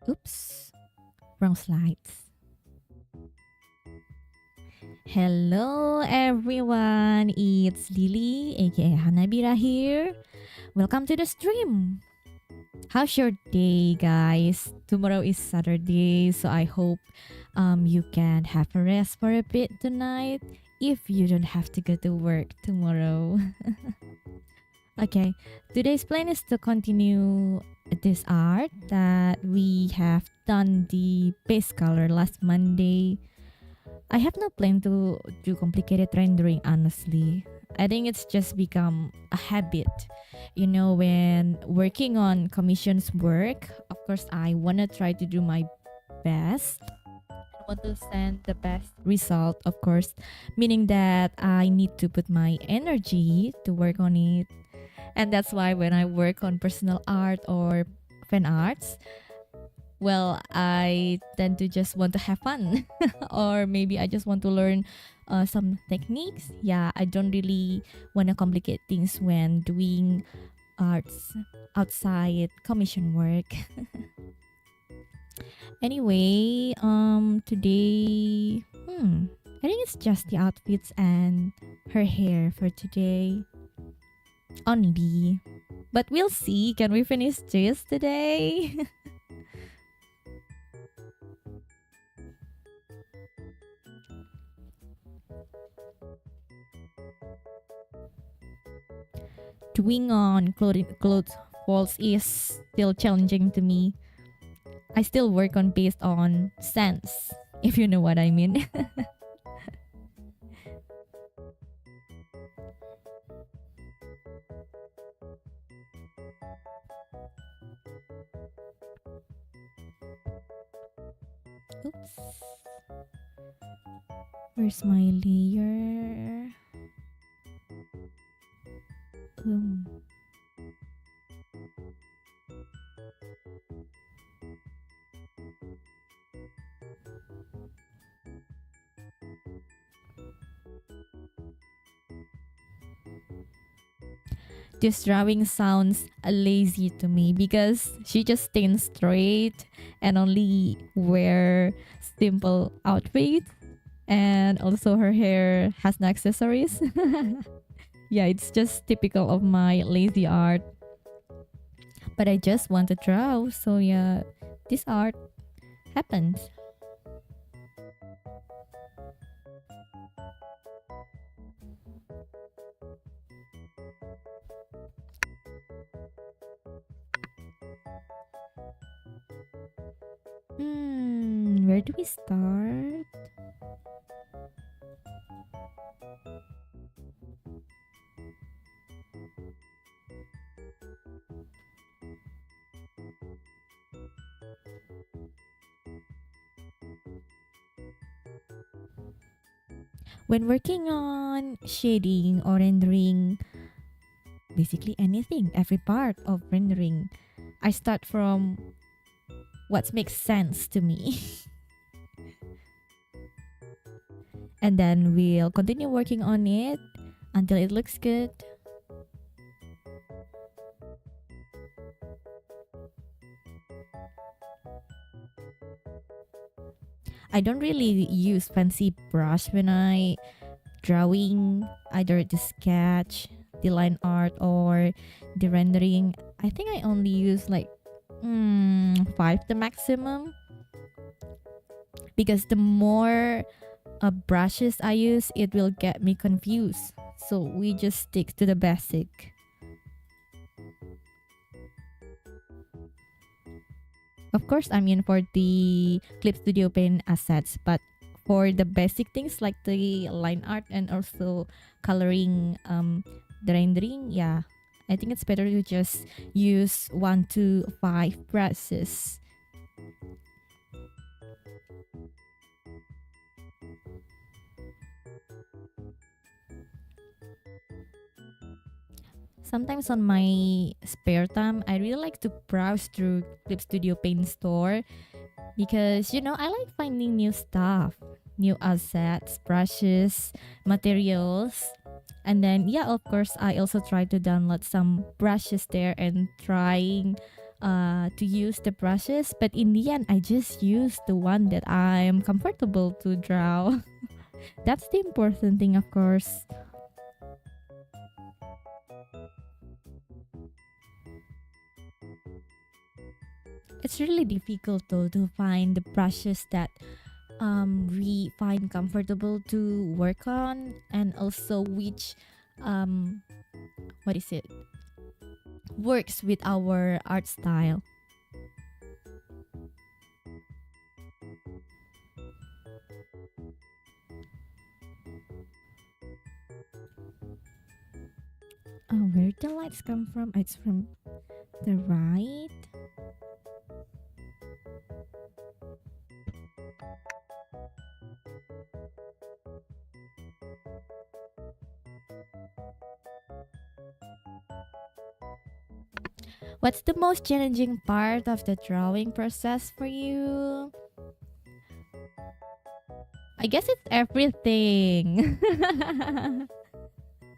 Oops, wrong slides. Hello everyone, it's Lily aka Hanabira here. Welcome to the stream. How's your day, guys? Tomorrow is Saturday, so I hope you can have a rest for a bit tonight if you don't have to go to work tomorrow. Okay, today's plan is to continue this art that we have done the base color last Monday. I have no plan to do complicated rendering, honestly. I think it's just become a habit. You know, when working on commissions work, of course, I want to try to do my best. I want to send the best result, of course, meaning that I need to put my energy to work on it. And that's why when I work on personal art or fan arts, well, I tend to just want to have fun. Or maybe I just want to learn some techniques. Yeah, I don't really want to complicate things when doing arts outside commission work. Anyway, today, I think it's just the outfits and her hair for today only. But we'll see. Can we finish this today? Doing on clothes walls is still challenging to me. I still work on based on sense, if you know what I mean. Oops. Where's my layer? Boom. this drawing sounds lazy to me because she just stands straight and only wear simple outfits, and also her hair has no accessories. Yeah, it's just typical of my lazy art. But I just want to draw, so yeah, this art happened. Where do we start? When working on shading or rendering, basically anything, every part of rendering, I start from what makes sense to me. And then we'll continue working on it until it looks good. I don't really use fancy brush when I drawing, either the sketch, the line art, or the rendering. I think I only use like 5 the maximum, because the more brushes I use, it will get me confused. So we just stick to the basic. Of course, I'm in for the clipstudiopaint assets, but for the basic things like the line art and also coloring, the rendering, yeah, I think it's better to just use 1 to 5 brushes. Sometimes on my spare time, I really like to browse through Clip Studio Paint store because, I like finding new stuff, new assets, brushes, materials. And then, yeah, of course, I also try to download some brushes there and trying to use the brushes. But in the end, I just use the one that I'm comfortable to draw. That's the important thing, of course. It's really difficult though to find the brushes that we find comfortable to work on, and also which what is it, works with our art style. Where the lights come from? It's from the right. What's the most challenging part of the drawing process for you? I guess it's everything.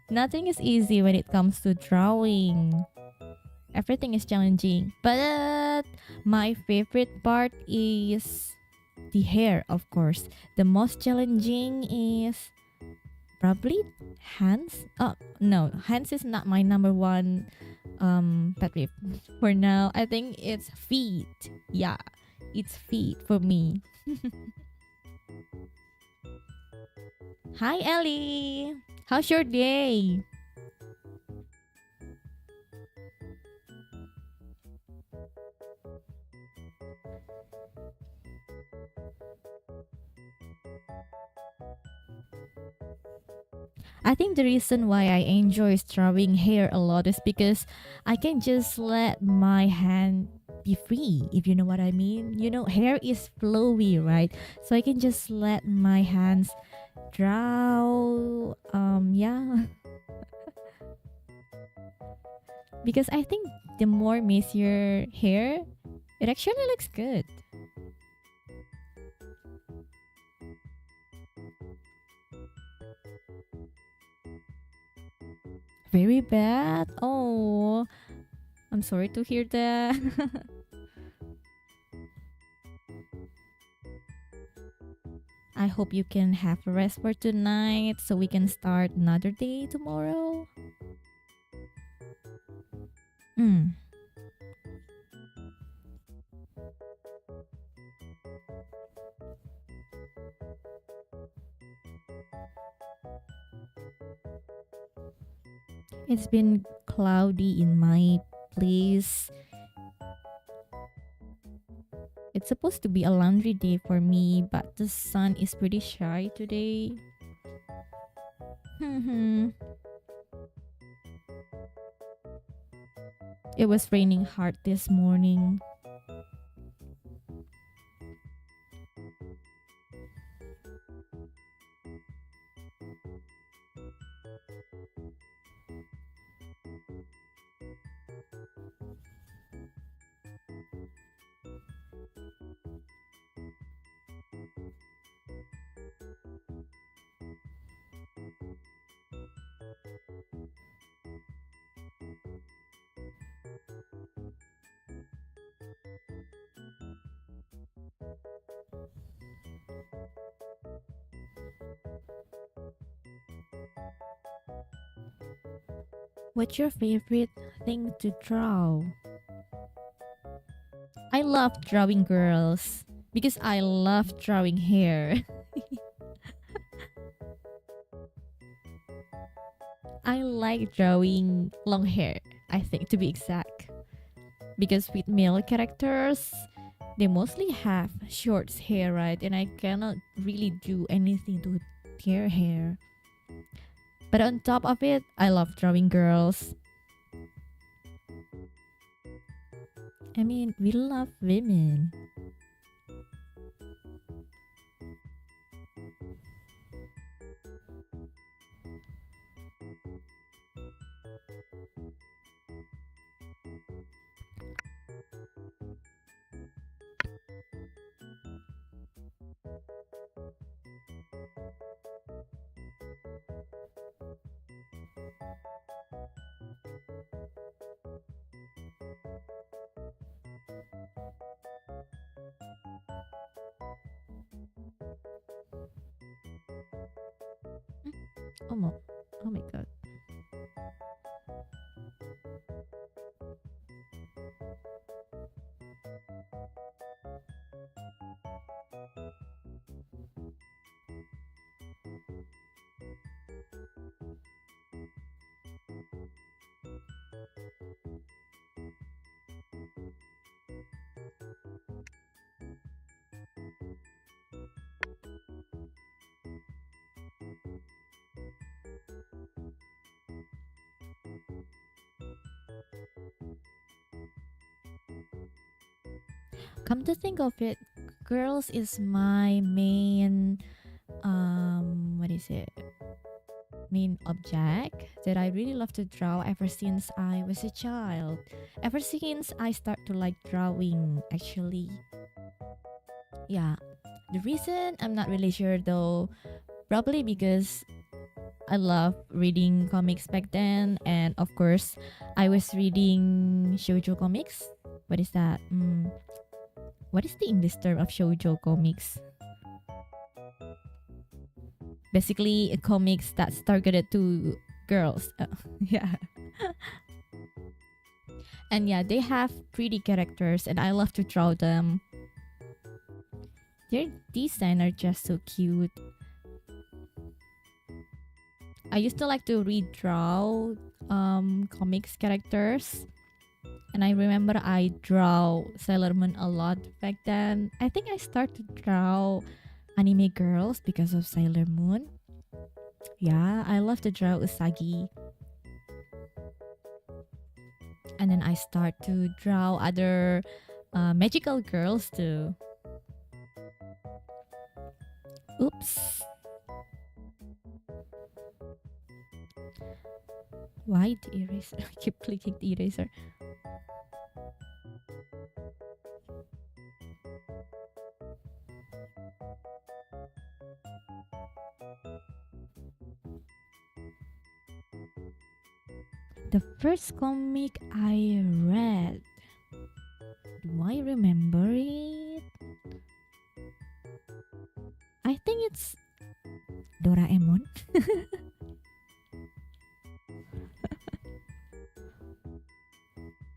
Nothing is easy when it comes to drawing. Everything is challenging. But my favorite part is the hair, of course. The most challenging is probably hands. Oh, no, hands is not my number one pet peeve. For now, I think it's feet. Yeah, it's feet for me. Hi, Ellie. How's your day? I think the reason why I enjoy drawing hair a lot is because I can just let my hand be free, if you know what I mean. Hair is flowy, right? So I can just let my hands draw. Yeah. Because I think the more messier hair, it actually looks good. Very bad. Oh, I'm sorry to hear that. I hope you can have a rest for tonight so we can start another day tomorrow. Mm. It's been cloudy in my place. It's supposed to be a laundry day for me, but the sun is pretty shy today. It was raining hard this morning. What's your favorite thing to draw? I love drawing girls because I love drawing hair. I like drawing long hair, I think to be exact. Because with male characters, they mostly have short hair, right? And I cannot really do anything to their hair. But on top of it, I love drawing girls. I mean, we love women. Oh my god. Come to think of it, girls is my main what is it? Main object that I really love to draw ever since I was a child. Ever since I start to like drawing actually. Yeah. The reason I'm not really sure though, probably because I love reading comics back then, and of course I was reading shoujo comics. What is that? What is the English term of shoujo comics? Basically, comics that's targeted to girls. Yeah. And yeah, they have pretty characters, and I love to draw them. Their design are just so cute. I used to like to redraw comics characters. And I remember I draw Sailor Moon a lot back then. I think I started to draw anime girls because of Sailor Moon. Yeah, I love to draw Usagi. And then I start to draw other magical girls too. Oops. Why the eraser? I keep clicking the eraser. The first comic I read. Do I remember it? I think it's Doraemon.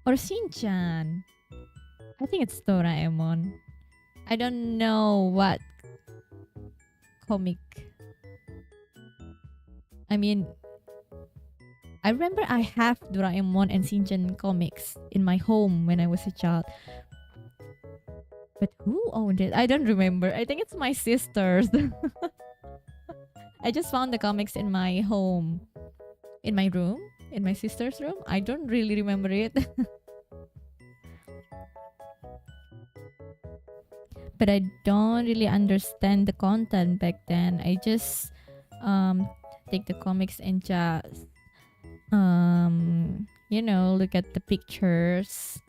Or Shinchan. I think it's Doraemon. I don't know what comic. I mean, I remember I have Doraemon and Shinchan comics in my home when I was a child. But who owned it? I don't remember. I think it's my sisters. I just found the comics in my home. In my room. In my sister's room. I don't really remember it. But I don't really understand the content back then. I just take the comics and just look at the pictures.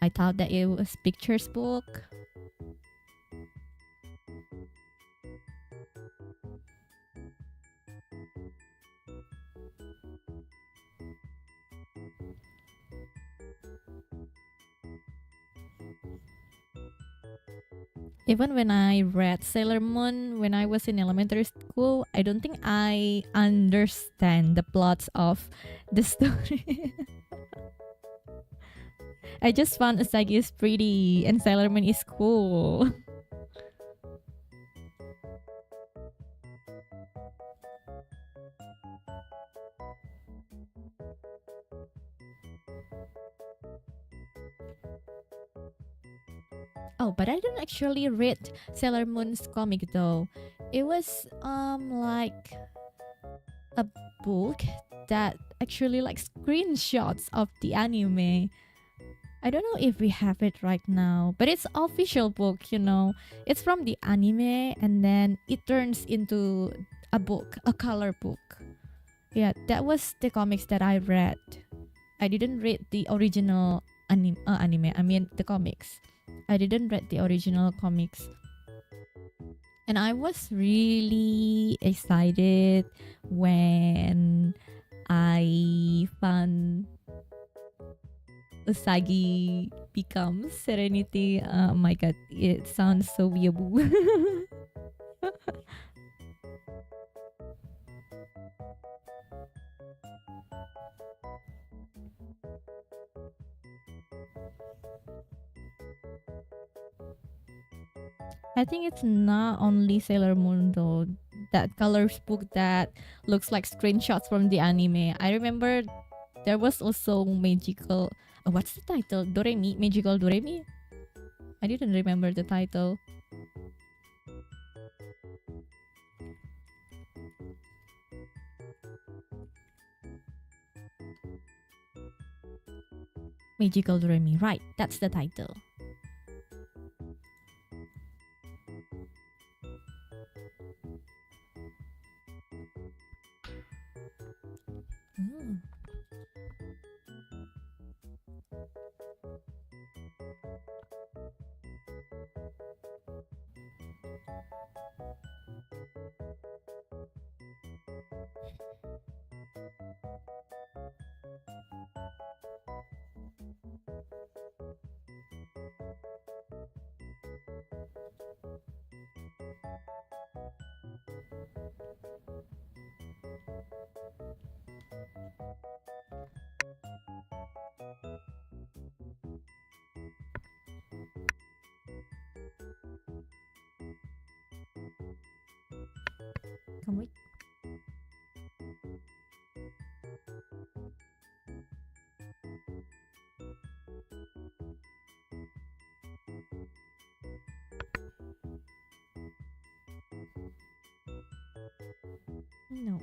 I thought that it was pictures book. Even when I read Sailor Moon when I was in elementary school, I don't think I understand the plots of the story. I just found Usagi is pretty and Sailor Moon is cool. Oh, but I didn't actually read Sailor Moon's comic though. It was like a book that actually like screenshots of the anime. I don't know if we have it right now, but it's official book, It's from the anime and then it turns into a book, a color book. Yeah, that was the comics that I read. I didn't read the original anime, I mean the comics. I didn't read the original comics. And I was really excited when I found Usagi becomes Serenity. Oh my god, it sounds so weeaboo. I think it's not only Sailor Moon though. That colors book that looks like screenshots from the anime. I remember there was also magical. What's the title? Doremi? Magical Doremi? I didn't remember the title. Magical Doremi. Right, that's the title. Come wait. No.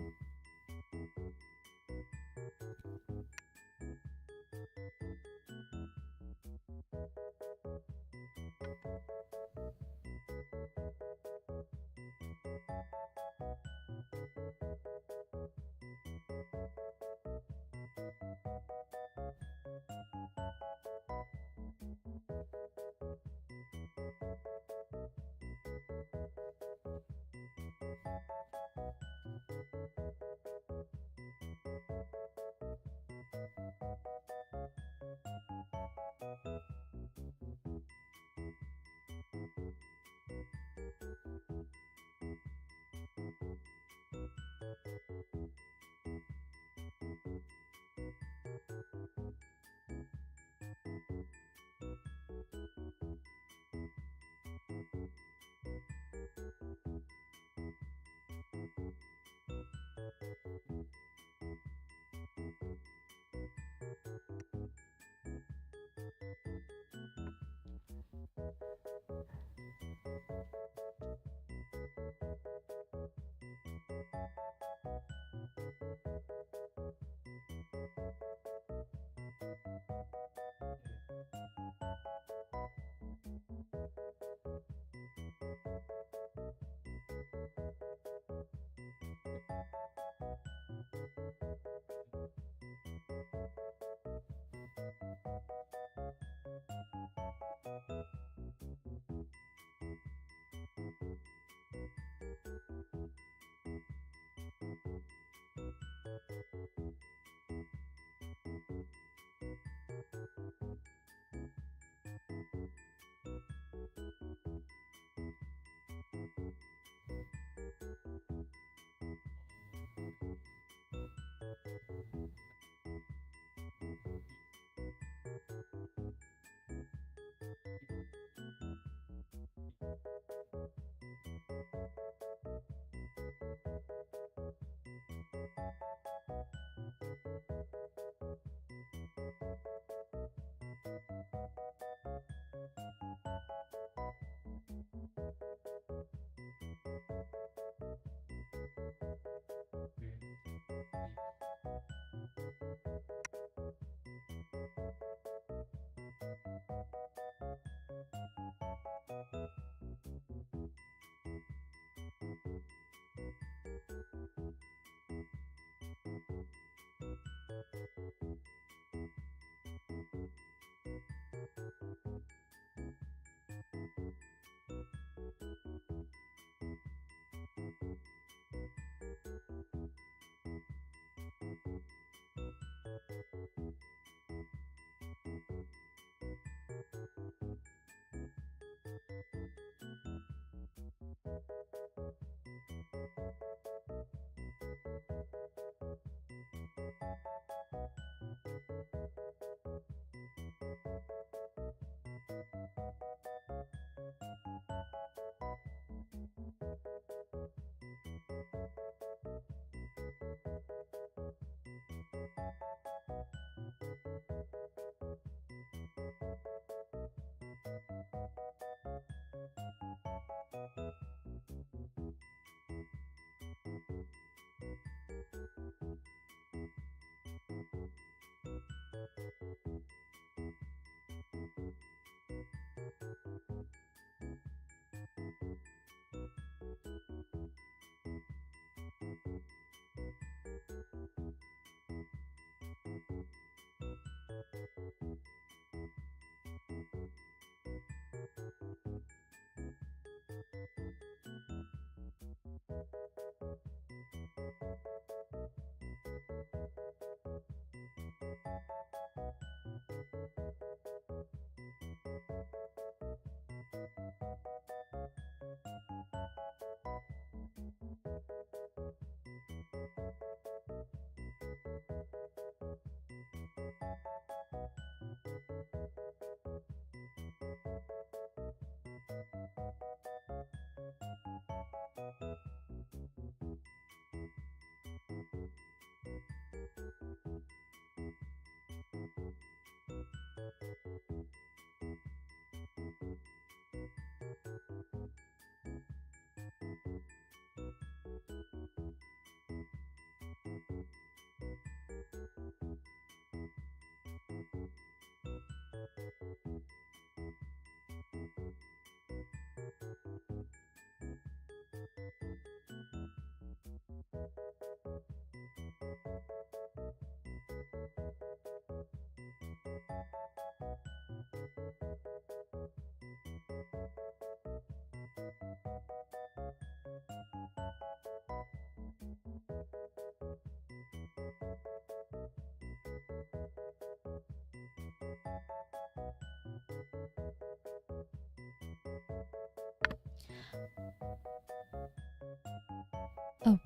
Oh.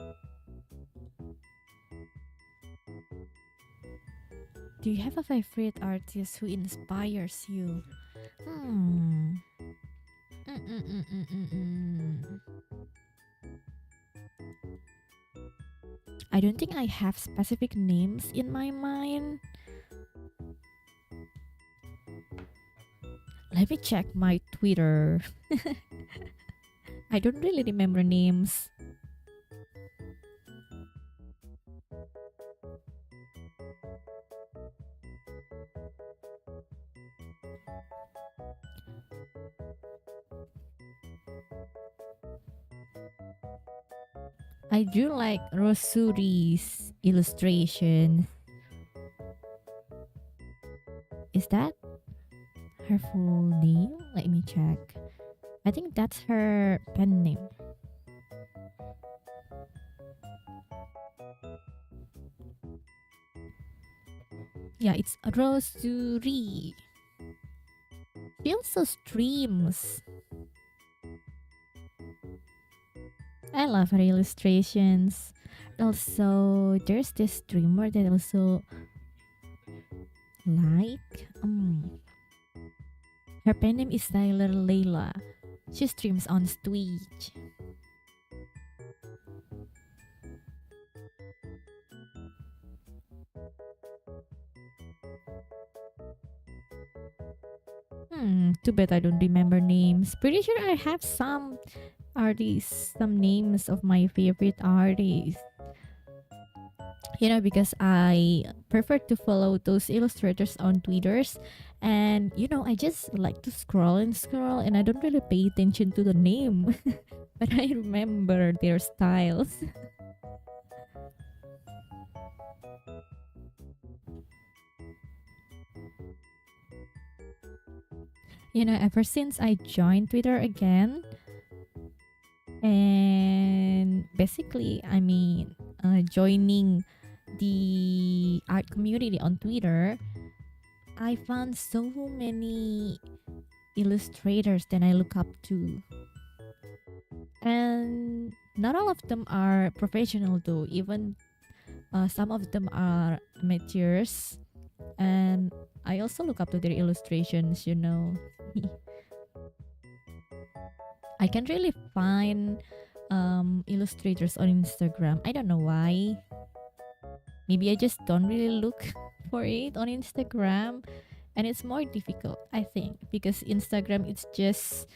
Do you have a favorite artist who inspires you? Hmm. I don't think I have specific names in my mind. Let me check my Twitter. I don't really remember names. I do like Rosuri's illustration. Is that her full name? Let me check. I think that's her pen name. Yeah, it's Rosuri. She also streams. I love her illustrations. Also, there's this streamer that also like. Her pen name is Tyler Layla. She streams on Twitch. Too bad I don't remember names. Pretty sure I have some artists, some names of my favorite artists. You know, because I prefer to follow those illustrators on Twitters, and you know, I just like to scroll and I don't really pay attention to the name, but I remember their styles. Ever since I joined Twitter again, and basically, joining the art community on Twitter, I found so many illustrators that I look up to. And not all of them are professional though, even some of them are amateurs. And I also look up to their illustrations. I can't really find illustrators on Instagram. I don't know why. Maybe I just don't really look for it on Instagram, and it's more difficult, I think, because Instagram it's just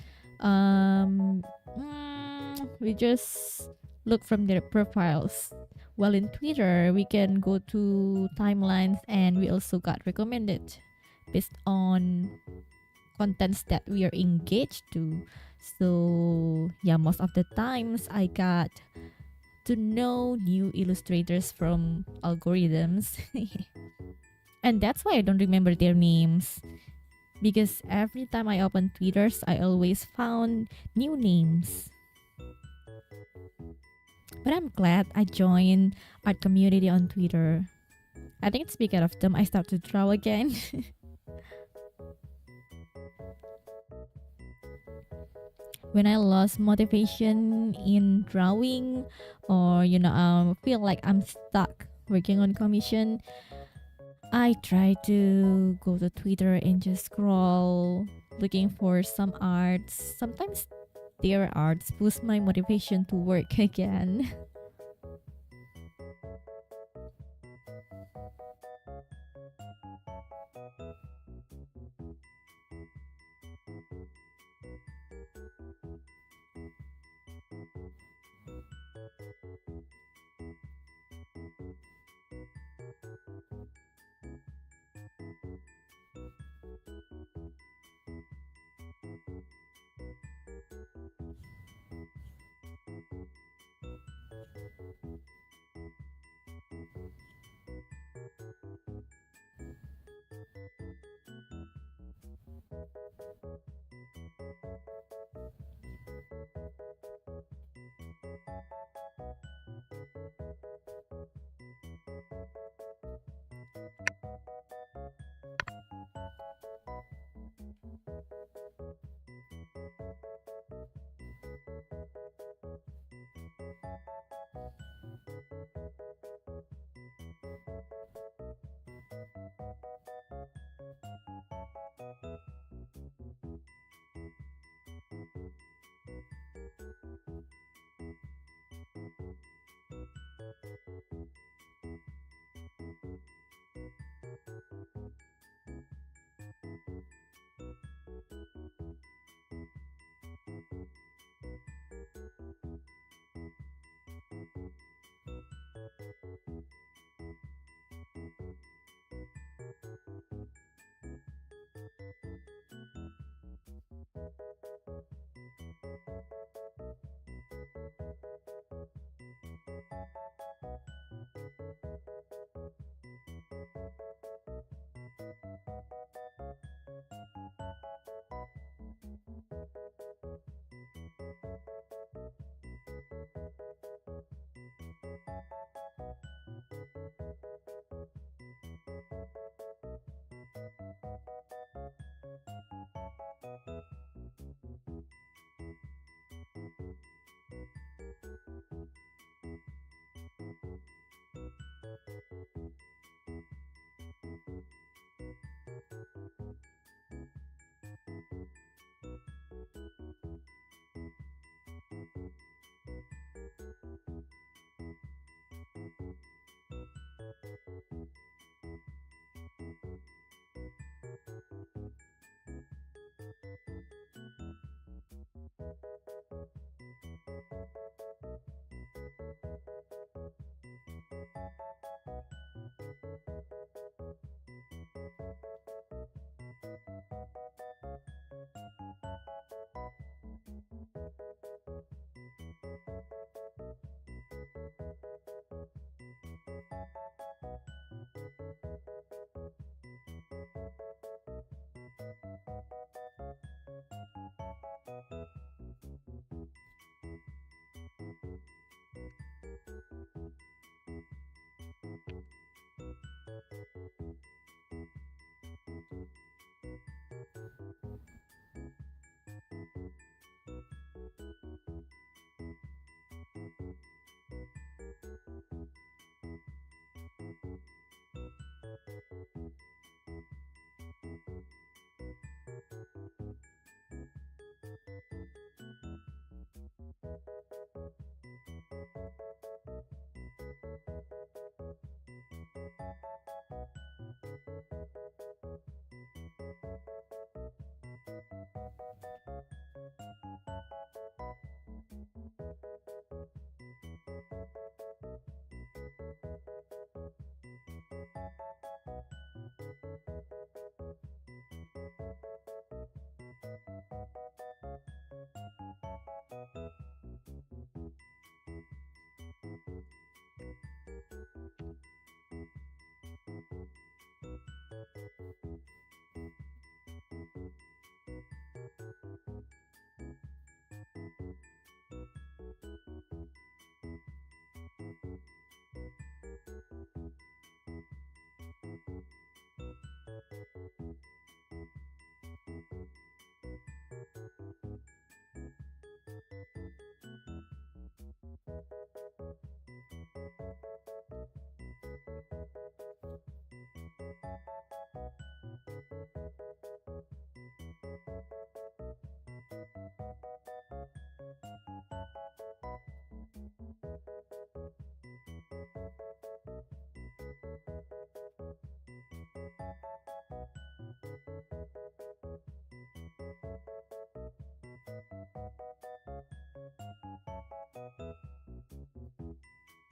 we just look from their profiles. While in Twitter, we can go to timelines, and we also got recommended based on contents that we are engaged to. So yeah, most of the times I got to know new illustrators from algorithms. And that's why I don't remember their names, because every time I open Twitters, I always found new names. But I'm glad I joined art community on Twitter. I think it's because of them I start to draw again. When I lost motivation in drawing, or feel like I'm stuck working on commission, I try to go to Twitter and just scroll looking for some arts. Sometimes their arts boost my motivation to work again.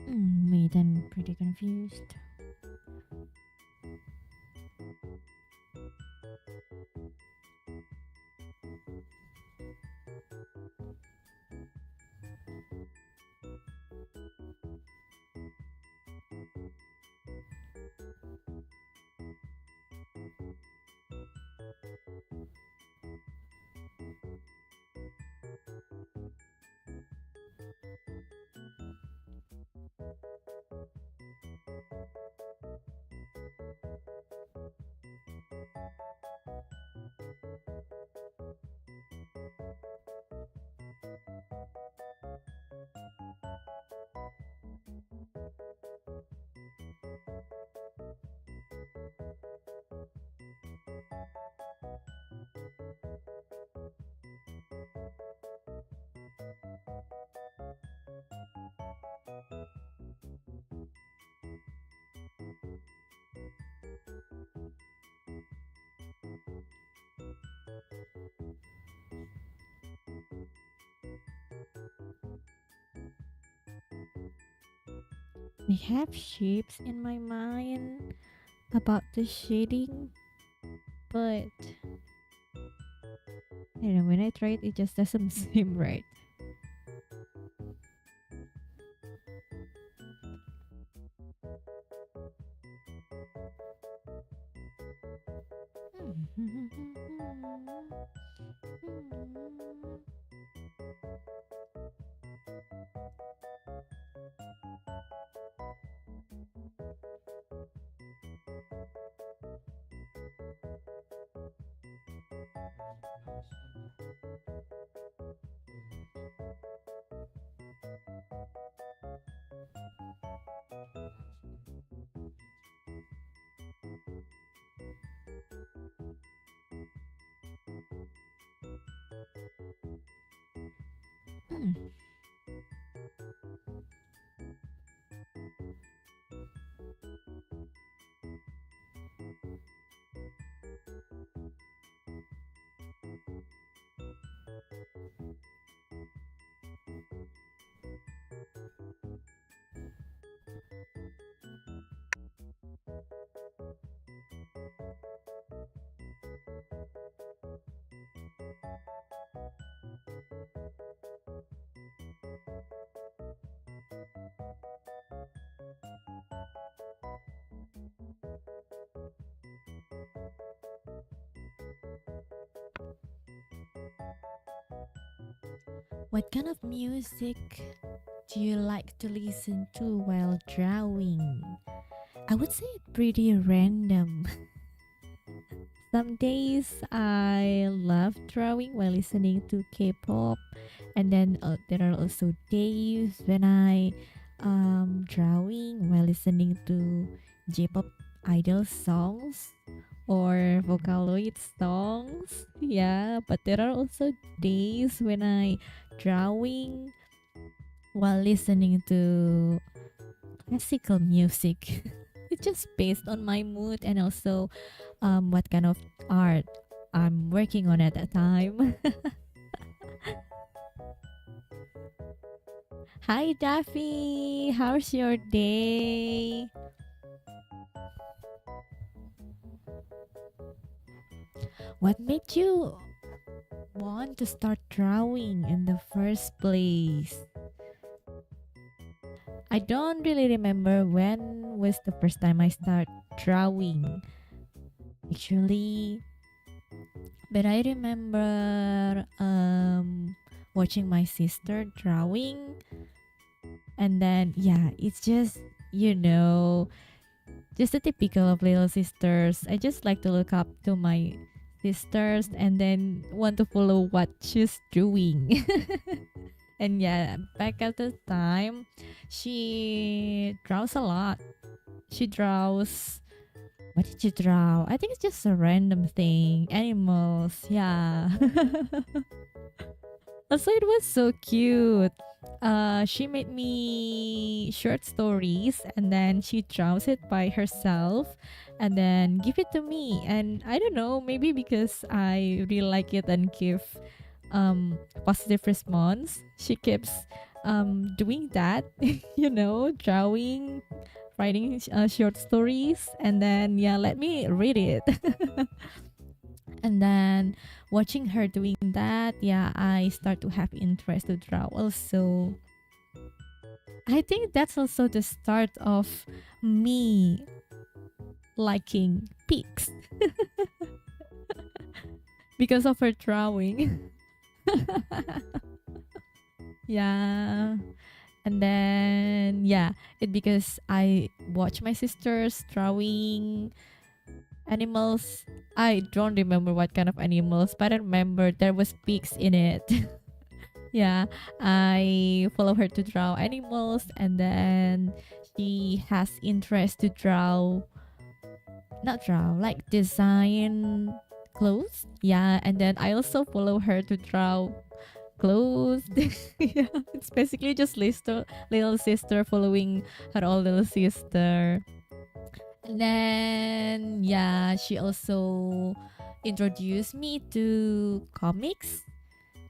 Wait, I'm pretty confused. I have shapes in my mind about the shading, but I don't know, when I try it, it just doesn't seem right. What kind of music do you like to listen to while drawing? I would say it's pretty random. Some days I love drawing while listening to K-pop, and then there are also days when I drawing while listening to J-pop idol songs or Vocaloid songs. Yeah, but there are also days when I drawing while listening to classical music. It's just based on my mood and also what kind of art I'm working on at that time. Hi Daffy, how's your day? What made you want to start drawing in the first place? I don't really remember when was the first time I start drawing. actually. But I remember watching my sister drawing, and then yeah, it's just just a typical of little sisters. I just like to look up to my sisters and then want to follow what she's doing. And yeah, back at the time, she draws a lot. She draws. What did you draw? I think it's just a random thing. Animals. Yeah. Also, it was so cute. She made me short stories and then she draws it by herself and then give it to me. And I don't know, maybe because I really like it and give positive response, she keeps doing that, drawing, writing short stories, and then yeah, let me read it. And then watching her doing that, yeah, I start to have interest to draw also. I think that's also the start of me liking pigs because of her drawing. Yeah. And then yeah, it because I watch my sisters drawing animals. I don't remember what kind of animals, but I remember there was pigs in it. Yeah, I follow her to draw animals, and then she has interest to not draw, like design clothes. Yeah, and then I also follow her to draw clothes. Yeah, it's basically just little sister following her old little sister. And then yeah, she also introduced me to comics,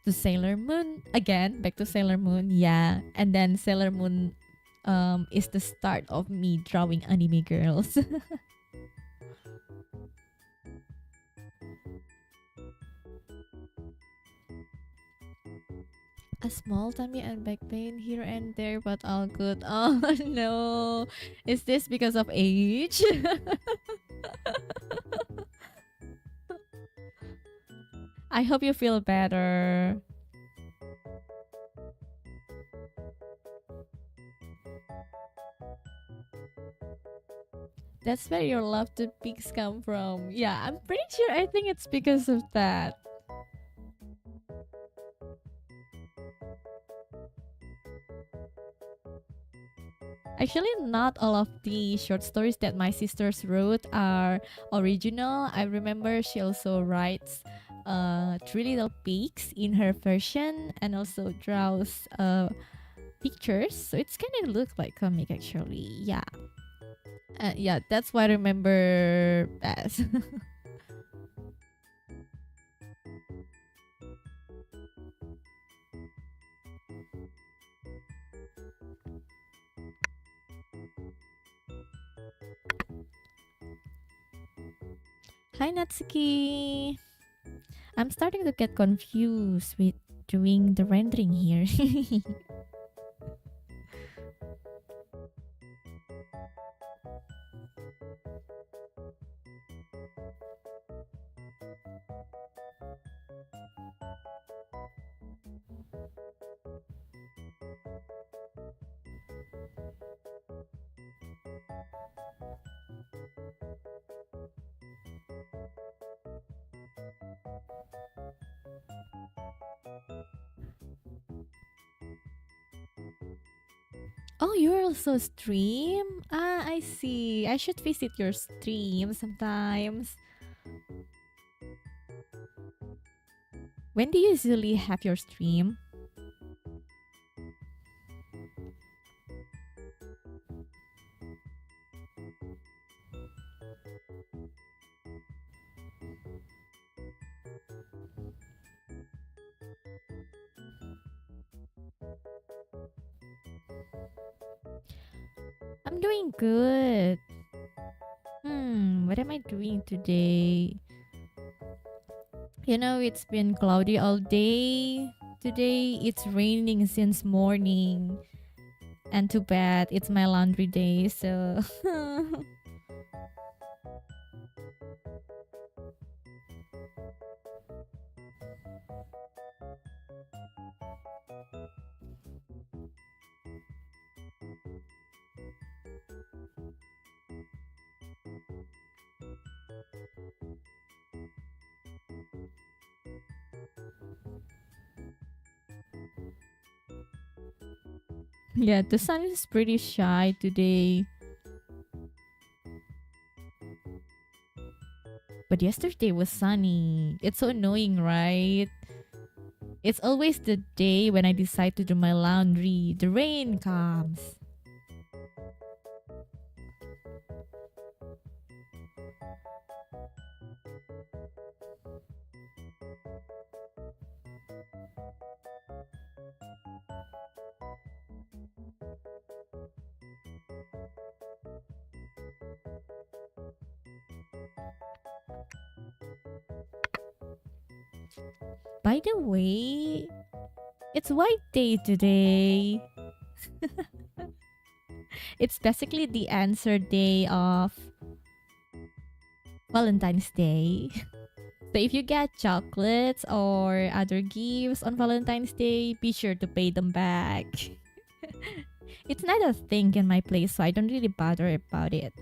to Sailor Moon again, back to Sailor Moon. Yeah, and then Sailor Moon is the start of me drawing anime girls. A small tummy and back pain here and there, but all good. Oh no, is this because of age? I hope you feel better. That's where your love to pigs come from. Yeah, I'm pretty sure. I think it's because of that. Actually, not all of the short stories that my sisters wrote are original. I remember she also writes Three Little Pigs in her version and also draws pictures. So it's kind of look like comic actually. Yeah. Yeah, that's what I remember best. Hi, Natsuki. I'm starting to get confused with doing the rendering here. Oh, you also stream? Ah, I see. I should visit your stream sometimes. When do you usually have your stream? I'm doing good. What am I doing today? It's been cloudy all day. Today it's raining since morning. And too bad it's my laundry day, so Yeah, the sun is pretty shy today. But yesterday was sunny. It's so annoying, right? It's always the day when I decide to do my laundry. The rain comes. By the way, it's White Day today. It's basically the answer day of Valentine's Day. So if you get chocolates or other gifts on Valentine's Day, be sure to pay them back. It's not a thing in my place, so I don't really bother about it.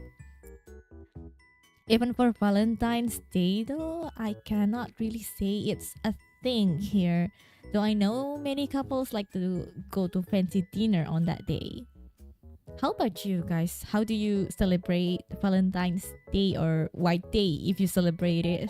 Even for Valentine's Day, though, I cannot really say it's a thing here. Though I know many couples like to go to fancy dinner on that day. How about you guys? How do you celebrate Valentine's Day or White Day if you celebrate it?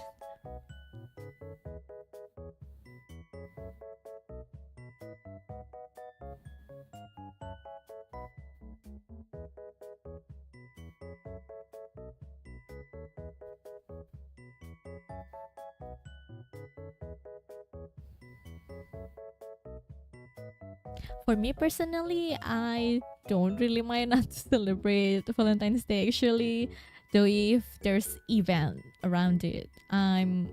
For me personally, I don't really mind not to celebrate Valentine's Day actually. Though if there's event around it, I'm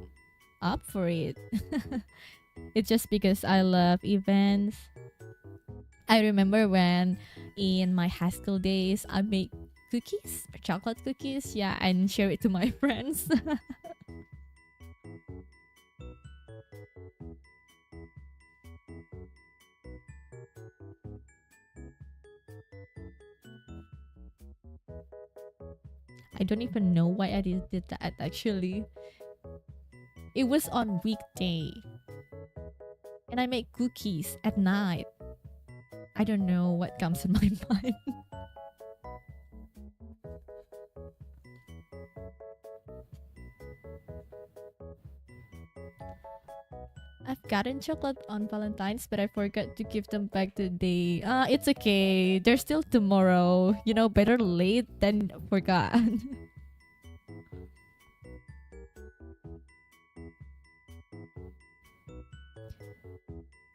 up for it. It's just because I love events. I remember when in my high school days, I make cookies, chocolate cookies, yeah, and share it to my friends. I don't even know why I did that actually. It was on weekday. And I make cookies at night. I don't know what comes in my mind. I've gotten chocolate on Valentine's, but I forgot to give them back today. It's okay. There's still tomorrow. You know, better late than forgot.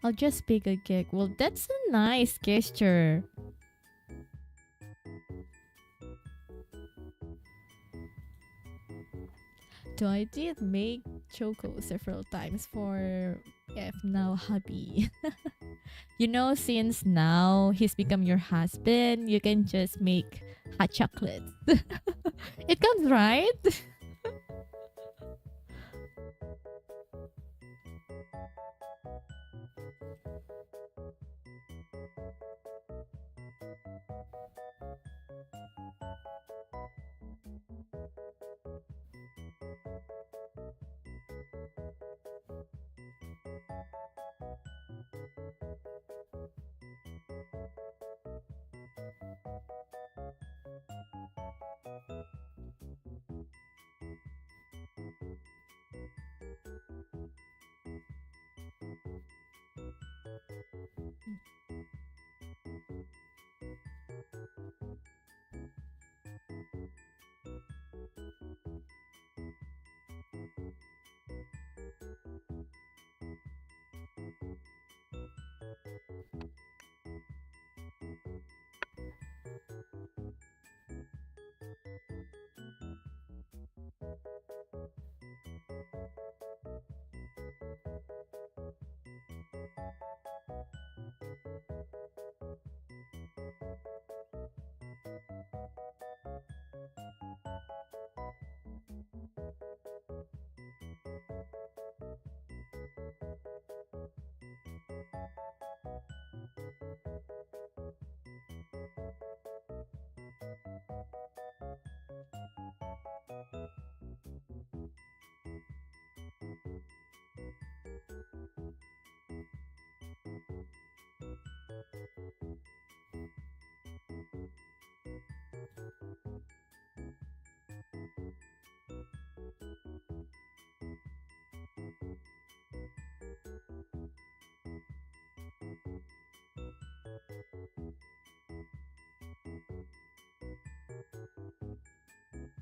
I'll just bake a cake. Well, that's a nice gesture. So I did make choco several times for F now hubby. You know, since now he's become your husband, you can just make hot chocolate. It comes right.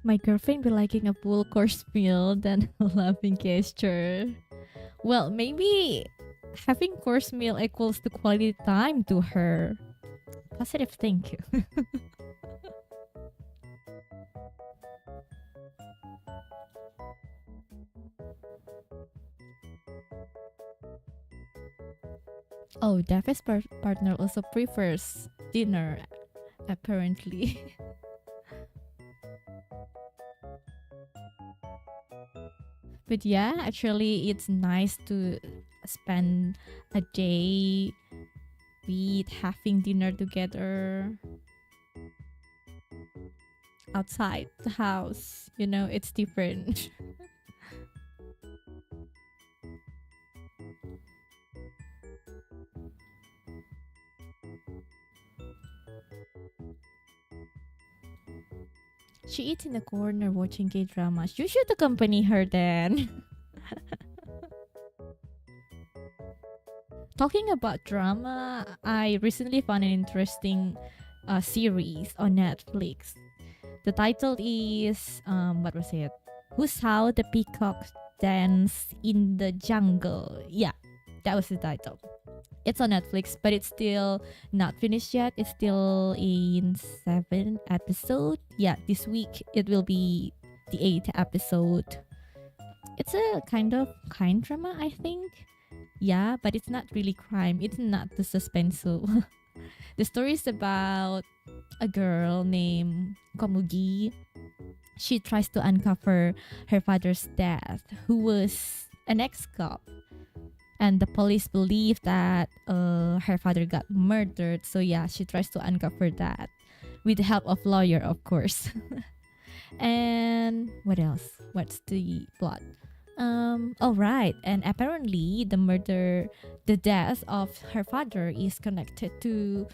My girlfriend be liking a full course meal than a laughing gesture. Well, maybe having course meal equals to quality time to her. Positive thank you. Oh, Daphne's partner also prefers dinner, apparently. But yeah, actually, it's nice to spend a day with having dinner together outside the house. You know, it's different. She eats in the corner watching K-dramas. You should accompany her then. Talking about drama, I recently found an interesting series on Netflix. The title is what was it? Who's How the Peacock Dance in the Jungle. Yeah, that was the title. It's on Netflix, but it's still not finished yet. It's still in 7 episodes. Yeah, this week it will be the 8th episode. It's a kind drama, I think. Yeah, but it's not really crime. It's not the suspense. The story is about a girl named Komugi. She tries to uncover her father's death, who was an ex-cop. And the police believe that her father got murdered. So yeah, she tries to uncover that with the help of lawyer, of course. And what else? What's the plot? Oh right, and apparently the death of her father is connected to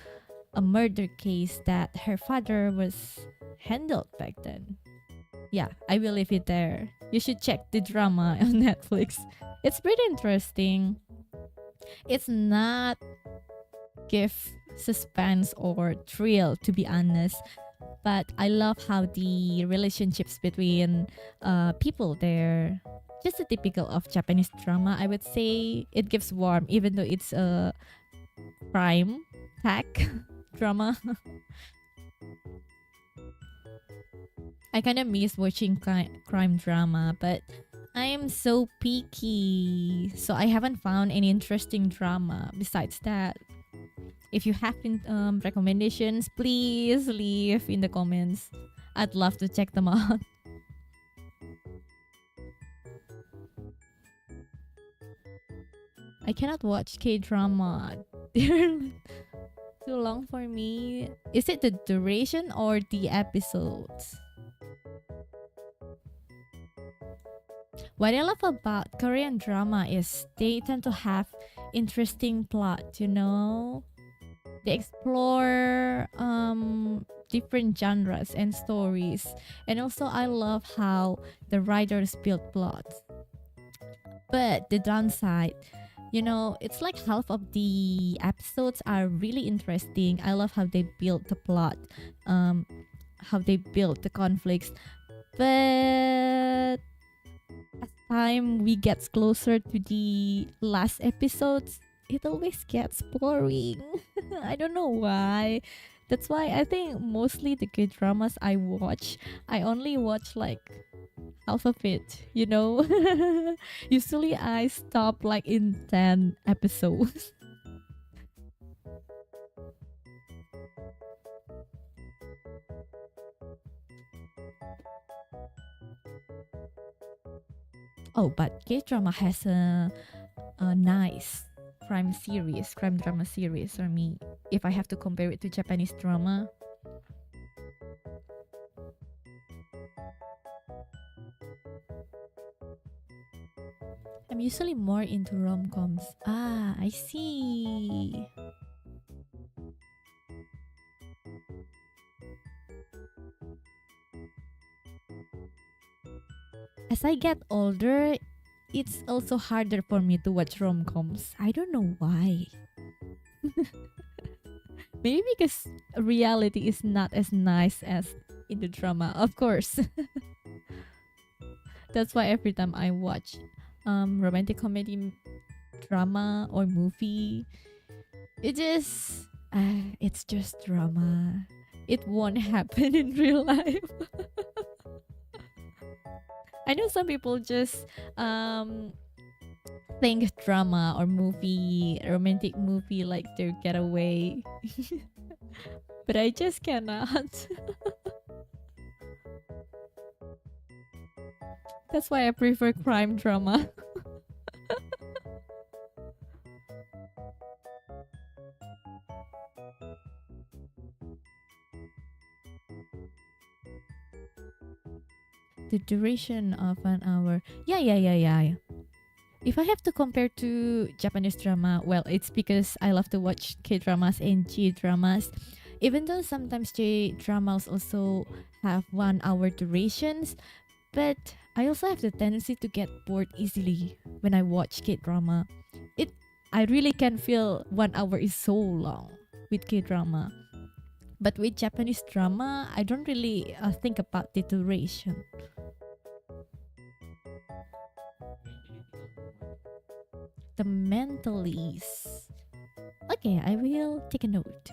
a murder case that her father was handled back then. Yeah, I will leave it there. You should check the drama on Netflix. It's pretty interesting. It's not give suspense or thrill, to be honest, but I love how the relationships between people there, just a typical of Japanese drama, I would say. It gives warmth even though it's a crime tech drama. I kind of miss watching crime drama, but I am so picky, so I haven't found any interesting drama besides that. If you have recommendations, please leave in the comments. I'd love to check them out. I cannot watch K-drama. They're too long for me. Is it the duration or the episodes? What I love about Korean drama is they tend to have interesting plot, you know? They explore different genres and stories. And also I love how the writers build plots. But the downside, you know, it's like half of the episodes are really interesting. I love how they build the plot, how they build the conflicts. But as time we get closer to the last episodes, it always gets boring. I don't know why. That's why I think mostly the good dramas I watch, I only watch like half of it, you know? Usually I stop like in 10 episodes. Oh, but K-drama has a nice crime drama series for me. If I have to compare it to Japanese drama, I'm usually more into rom-coms. Ah, I see. As I get older, it's also harder for me to watch rom-coms. I don't know why. Maybe because reality is not as nice as in the drama, of course. That's why every time I watch romantic comedy drama or movie, it's just drama. It won't happen in real life. I know some people just think drama or romantic movie like their getaway. But I just cannot. That's why I prefer crime drama. The duration of an hour. Yeah. If I have to compare to Japanese drama, well, it's because I love to watch K-dramas and G-dramas. Even though sometimes J-dramas also have 1 hour durations, but I also have the tendency to get bored easily when I watch K-drama. I really can feel 1 hour is so long with K-drama. But with Japanese drama, I don't really think about the duration. The mentalist. Okay, I will take a note.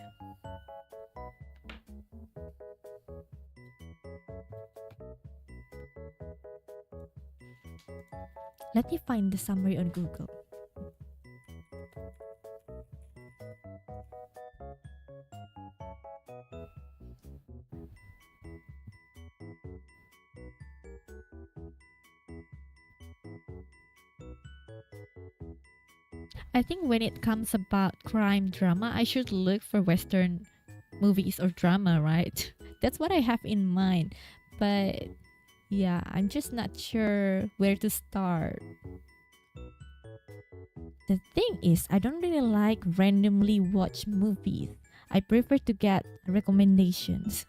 Let me find the summary on Google. I think when it comes about crime drama, I should look for Western movies or drama, right? That's what I have in mind. But yeah, I'm just not sure where to start. The thing is, I don't really like randomly watch movies. I prefer to get recommendations.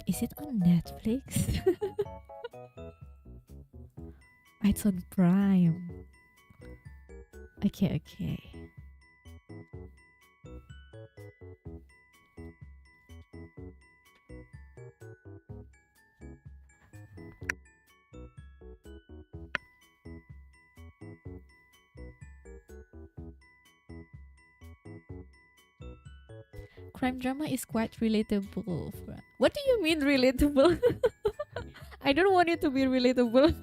Is it on Netflix? It's on Prime. Okay. Crime drama is quite relatable. What do you mean relatable? I don't want it to be relatable.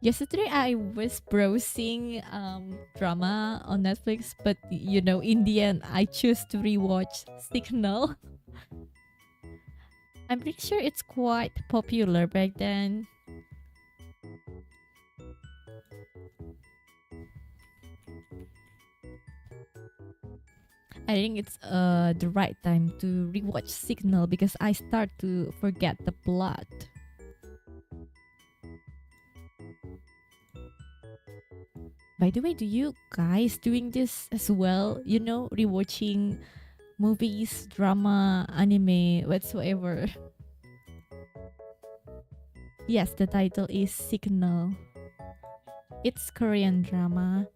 Yesterday I was browsing drama on Netflix, but in the end I choose to rewatch Signal. I'm pretty sure it's quite popular back then. I think it's the right time to rewatch Signal because I start to forget the plot. By the way, do you guys doing this as well? Rewatching movies, drama, anime, whatsoever. Yes, the title is Signal. It's Korean drama.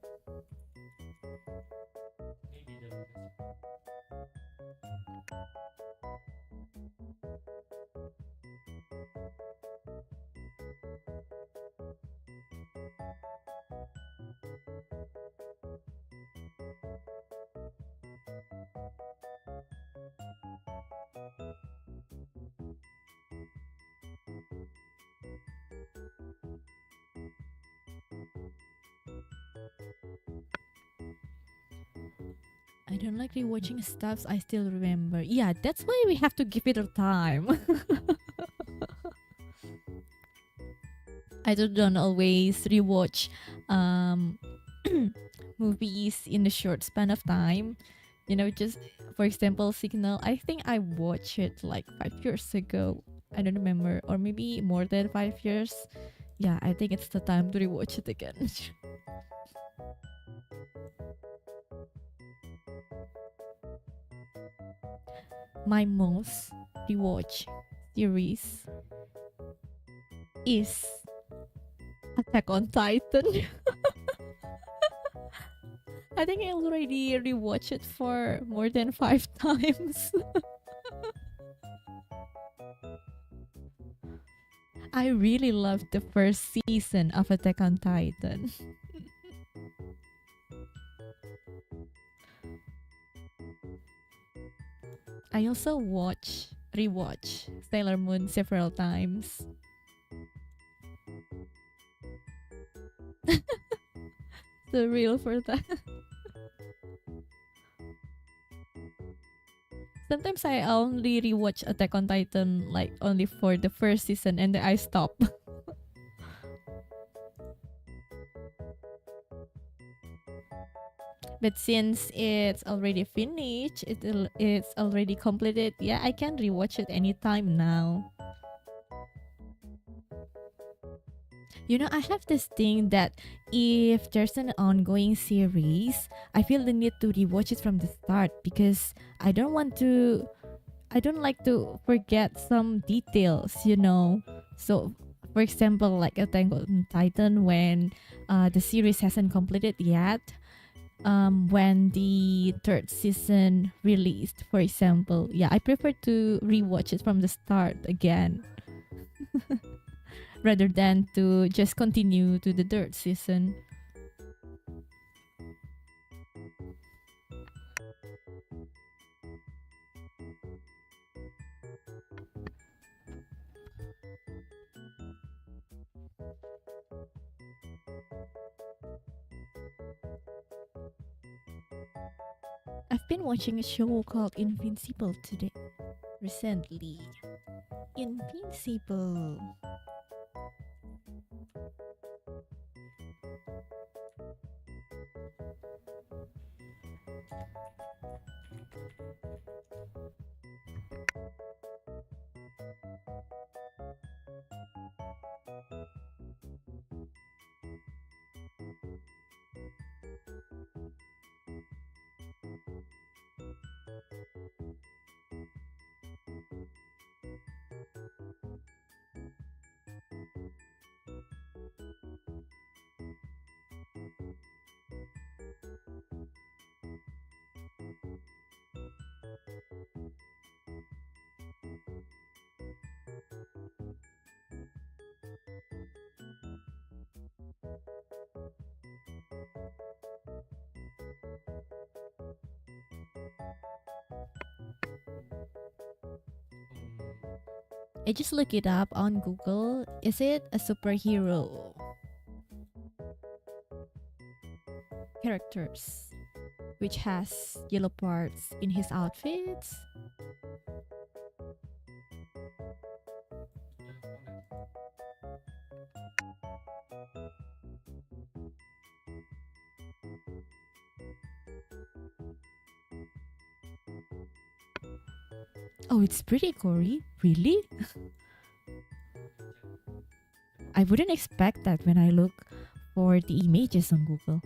I don't like rewatching stuffs I still remember. Yeah, that's why we have to give it a time. I don't always rewatch movies in a short span of time. You know, just for example, Signal. I think I watched it like 5 years ago. I don't remember, or maybe more than 5 years. Yeah, I think it's the time to rewatch it again. My most rewatch series is Attack on Titan. I think I already rewatched it for more than 5 times. I really loved the first season of Attack on Titan. I also rewatch Sailor Moon several times. So real for that. Sometimes I only rewatch Attack on Titan like only for the first season and then I stop. But since it's already finished, it's already completed, yeah, I can rewatch it anytime now. You know, I have this thing that if there's an ongoing series, I feel the need to rewatch it from the start because I don't like to forget some details, you know. So, for example, like Attack on Titan, when the series hasn't completed yet, when the third season released, for example, yeah, I prefer to rewatch it from the start again. Rather than to just continue to the third season. I've been watching a show called Invincible today recently. Invincible. I just look it up on Google. Is it a superhero? Characters which has yellow parts in his outfits. Oh, it's pretty gory. Really? I wouldn't expect that when I look for the images on Google.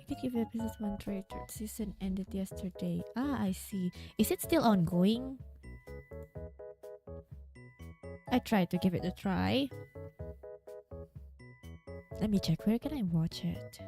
You could give episode 1 try. Third season ended yesterday. Ah, I see. Is it still ongoing? I tried to give it a try. Let me check. Where can I watch it?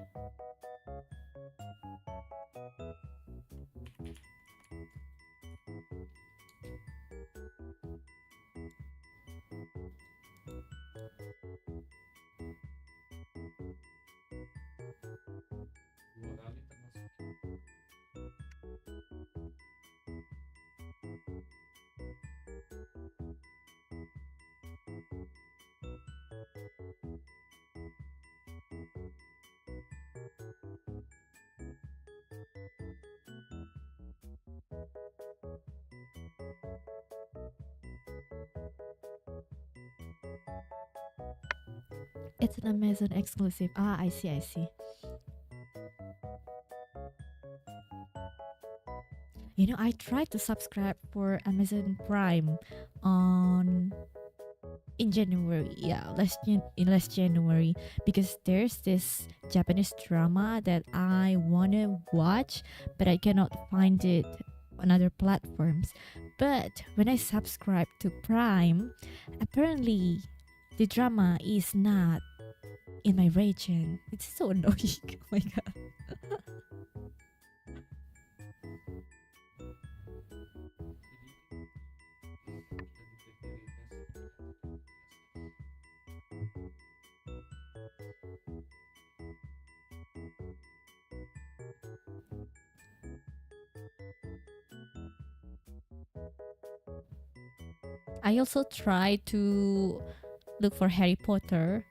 It's an Amazon exclusive. Ah, I see, I see. You know, I tried to subscribe for Amazon Prime in January. Yeah, last January, because there's this Japanese drama that I wanna watch, but I cannot find it on other platforms. But when I subscribe to Prime, apparently the drama is not in my region. It's so annoying. Oh my god. I also tried to look for Harry Potter.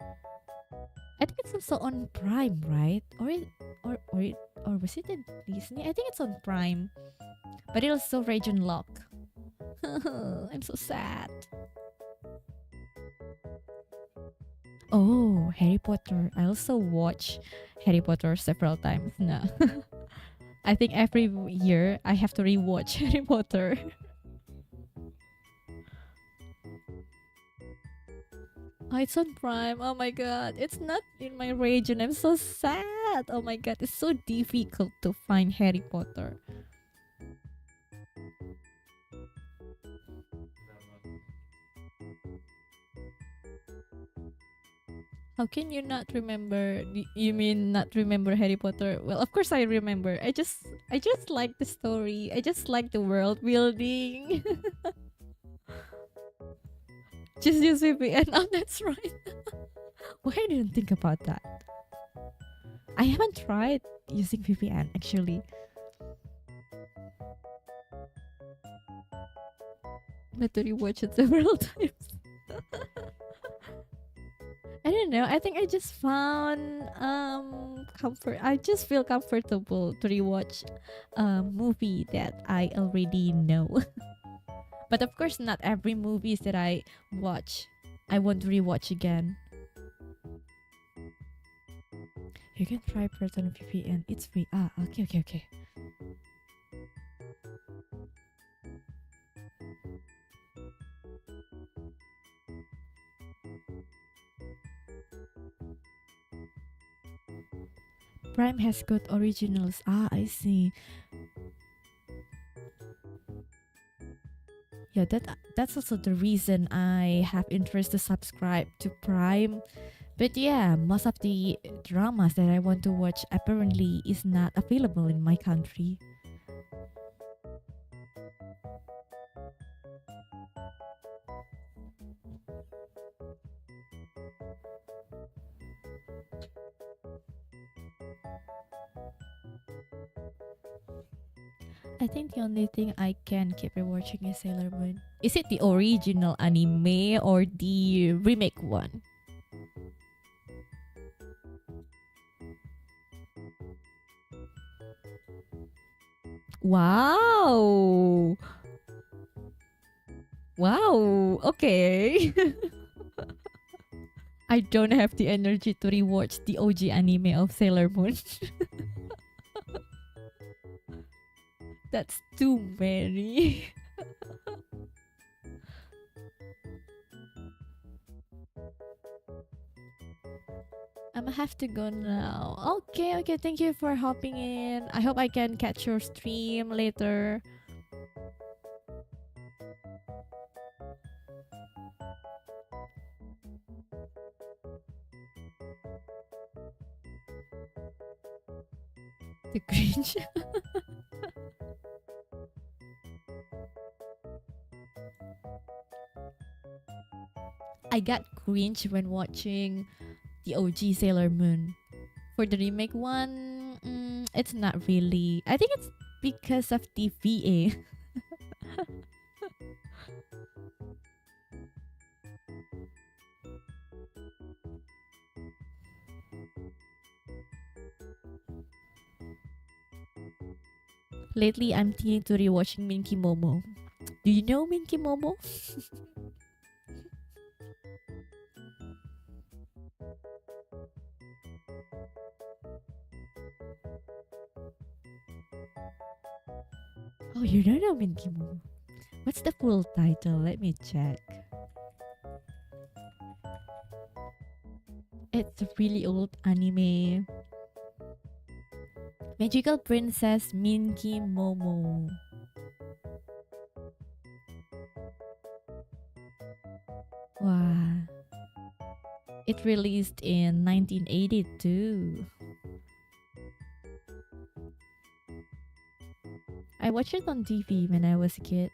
I think it's also on Prime, right? Or was it in Disney? I think it's on Prime, but it also region lock. I'm so sad. Oh, Harry Potter. I also watch Harry Potter several times now. I think every year I have to rewatch Harry Potter. Oh, it's on Prime. Oh my god. It's not in my region. I'm so sad. Oh my god. It's so difficult to find Harry Potter. How can you not remember? You mean not remember Harry Potter? Well, of course I remember. I just like the story. I just like the world building. Just use VPN. Oh, that's right. Why I didn't think about that? I haven't tried using VPN actually. But to rewatch it several times. I don't know. I think I just found comfort. I just feel comfortable to rewatch a movie that I already know. But of course, not every movies that I watch I want to rewatch again. You can try Proton VPN. It's free. Ah, okay. Prime has good originals. Ah, I see. Yeah, that's also the reason I have interest to subscribe to Prime. But yeah, most of the dramas that I want to watch apparently is not available in my country. I think the only thing I can keep rewatching is Sailor Moon. Is it the original anime or the remake one? Wow! Wow! Okay. I don't have the energy to rewatch the OG anime of Sailor Moon. That's too many. I'ma have to go now. Okay, okay. Thank you for hopping in. I hope I can catch your stream later. The cringe. I got cringe when watching the OG Sailor Moon. For the remake one, it's not really. I think it's because of the VA. Lately, I'm thinking to rewatching Minky Momo. Do you know Minky Momo? Oh, you don't know Minky Momo. What's the full title? Let me check. It's a really old anime. Magical Princess Minky Momo. Wow. It released in 1982. I watched it on TV when I was a kid.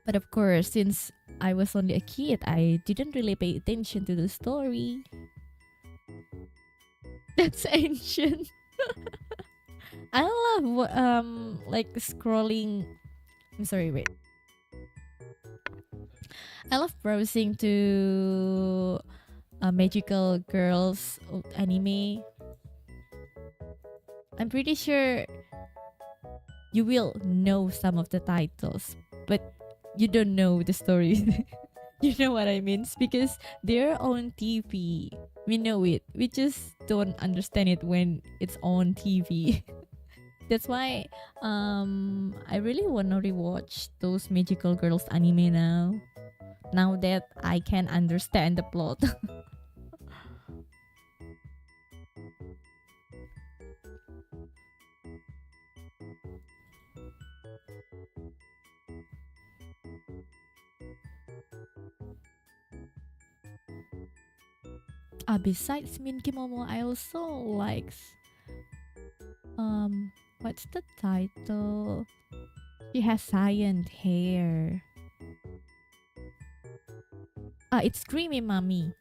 But of course, since I was only a kid, I didn't really pay attention to the story. That's ancient. I love like scrolling. I'm sorry, wait. I love browsing to magical girls anime. I'm pretty sure you will know some of the titles, but you don't know the stories. You know what I mean? It's because they're on TV. We know it. We just don't understand it when it's on TV. That's why I really wanna rewatch those magical girls anime now. Now that I can understand the plot. Besides Minky Momo, I also like what's the title? She has cyan hair. It's Creamy Mommy.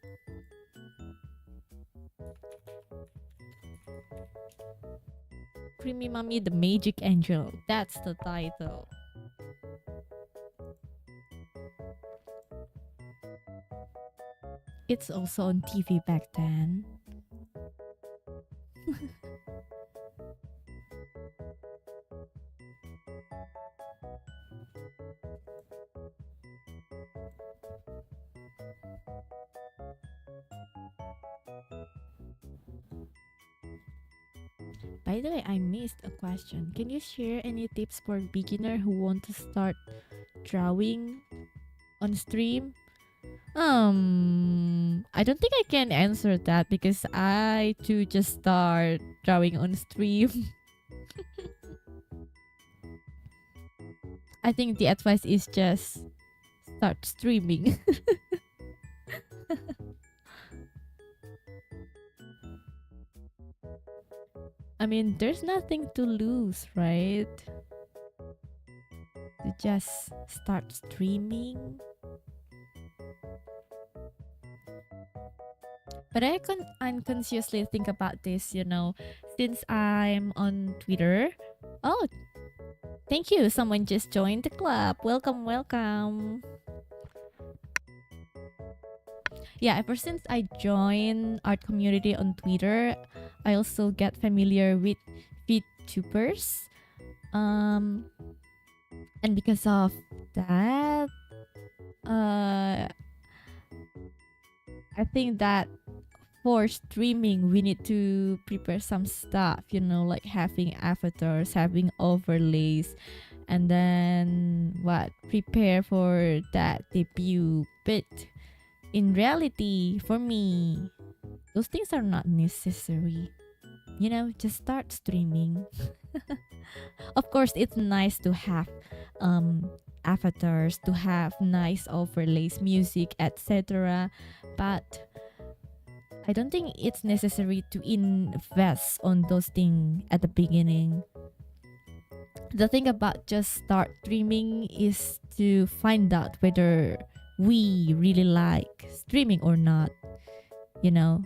Creamy Mommy, the Magic Angel. That's the title. It's also on TV back then. By the way, I missed a question. Can you share any tips for beginner who want to start drawing on stream? I don't think I can answer that because I too just start drawing on stream. I think the advice is just start streaming. I mean, there's nothing to lose, right? To just start streaming. But I unconsciously think about this, you know, since I'm on Twitter. Oh, Thank you. Someone just joined the club. Welcome, welcome. Yeah, ever since I joined art community on Twitter, I also get familiar with VTubers. And because of that, I think that for streaming, we need to prepare some stuff, like having avatars, having overlays, and then prepare for that debut. But in reality, for me, those things are not necessary. Just start streaming. Of course, it's nice to have avatars, to have nice overlays, music, etc. But I don't think it's necessary to invest on those things at the beginning. The thing about just start streaming is to find out whether we really like streaming or not, you know.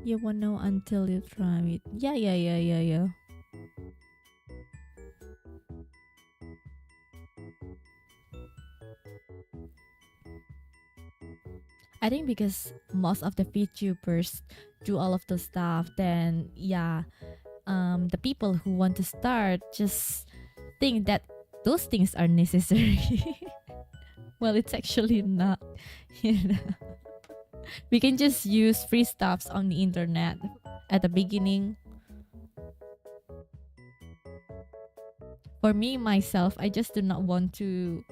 You won't know until you try it. Yeah. I think because most of the VTubers do all of the stuff, then the people who want to start just think that those things are necessary. Well, it's actually not. We can just use free stuffs on the internet at the beginning. For me, myself, I just do not want to,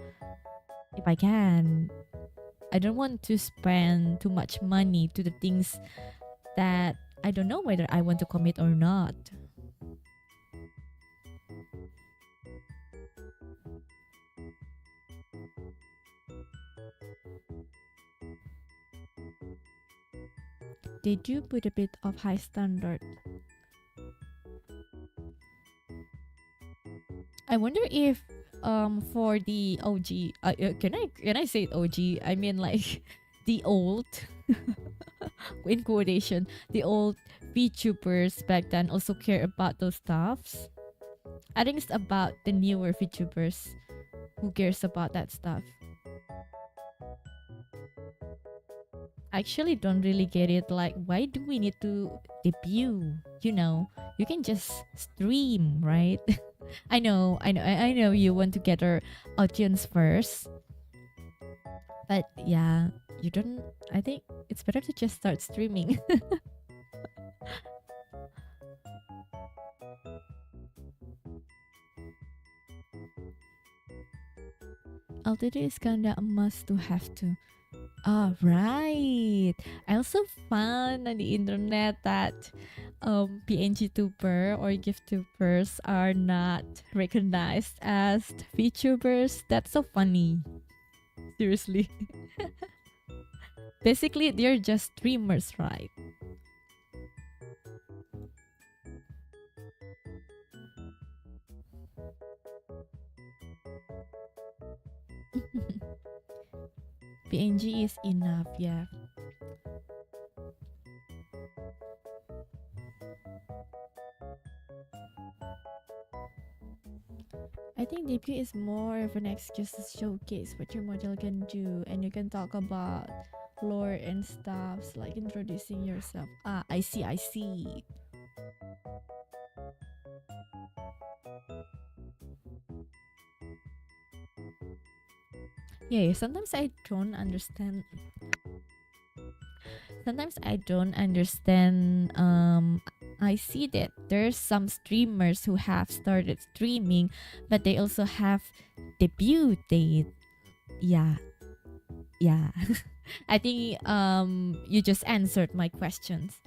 if I can, I don't want to spend too much money to the things that I don't know whether I want to commit or not. Did you put a bit of high standard? I wonder if for the OG, can I say it OG? I mean like the old in quotation, the old VTubers back then also care about those stuffs. I think it's about the newer VTubers who cares about that stuff. I actually don't really get it. Like, why do we need to debut? You can just stream, right? I know you want to get our audience first. But yeah, you don't. I think it's better to just start streaming. LTD is kinda a must to have to. Oh, right. I also found on the internet that PNG tuber or gift tubers are not recognized as VTubers. That's so funny. Seriously. Basically, they're just streamers, right? PNG is enough, yeah. I think debut is more of an excuse to showcase what your model can do, and you can talk about lore and stuffs like introducing yourself. I see. Yeah, sometimes I don't understand. I see that there's some streamers who have started streaming, but they also have debuted. Yeah. I think you just answered my questions.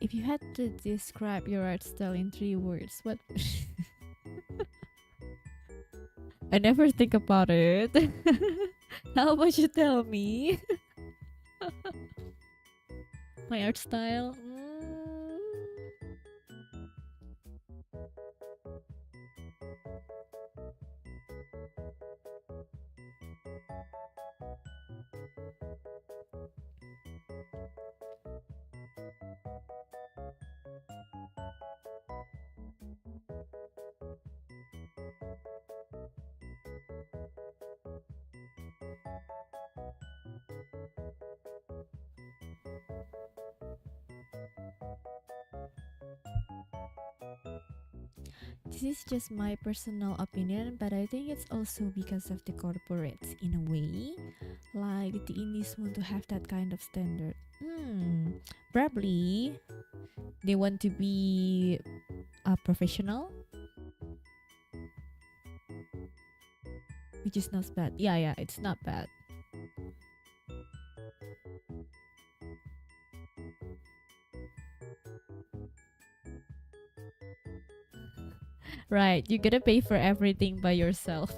if you had to describe your art style in 3 words, what? I never think about it. How about you tell me? My art style? This is just my personal opinion, but I think it's also because of the corporates in a way. Like the indies want to have that kind of standard. Probably they want to be a professional, which is not bad. Yeah, it's not bad. Right, you gotta pay for everything by yourself.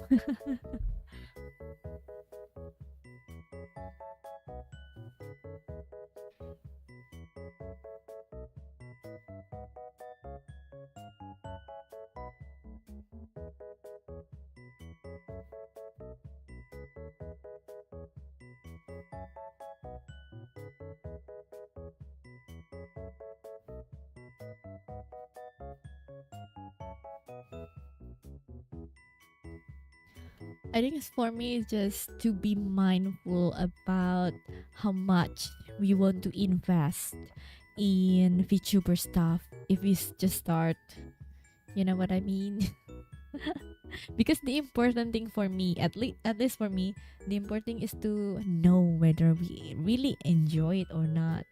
I think it's for me it's just to be mindful about how much we want to invest in VTuber stuff if we just start. You know what I mean? Because the important thing for me, at least for me, the important thing is to know whether we really enjoy it or not.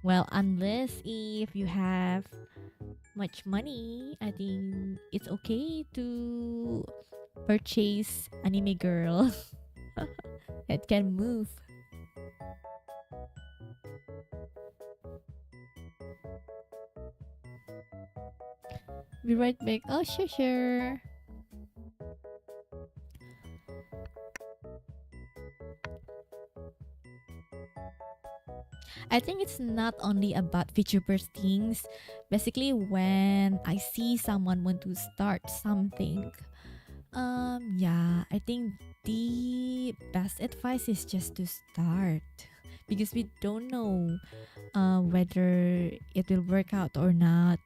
Well, unless if you have much money, I think it's okay to purchase anime girl that can move. Be right back. Oh, sure. I think it's not only about VTuber things. Basically, when I see someone want to start something, I think the best advice is just to start because we don't know whether it will work out or not.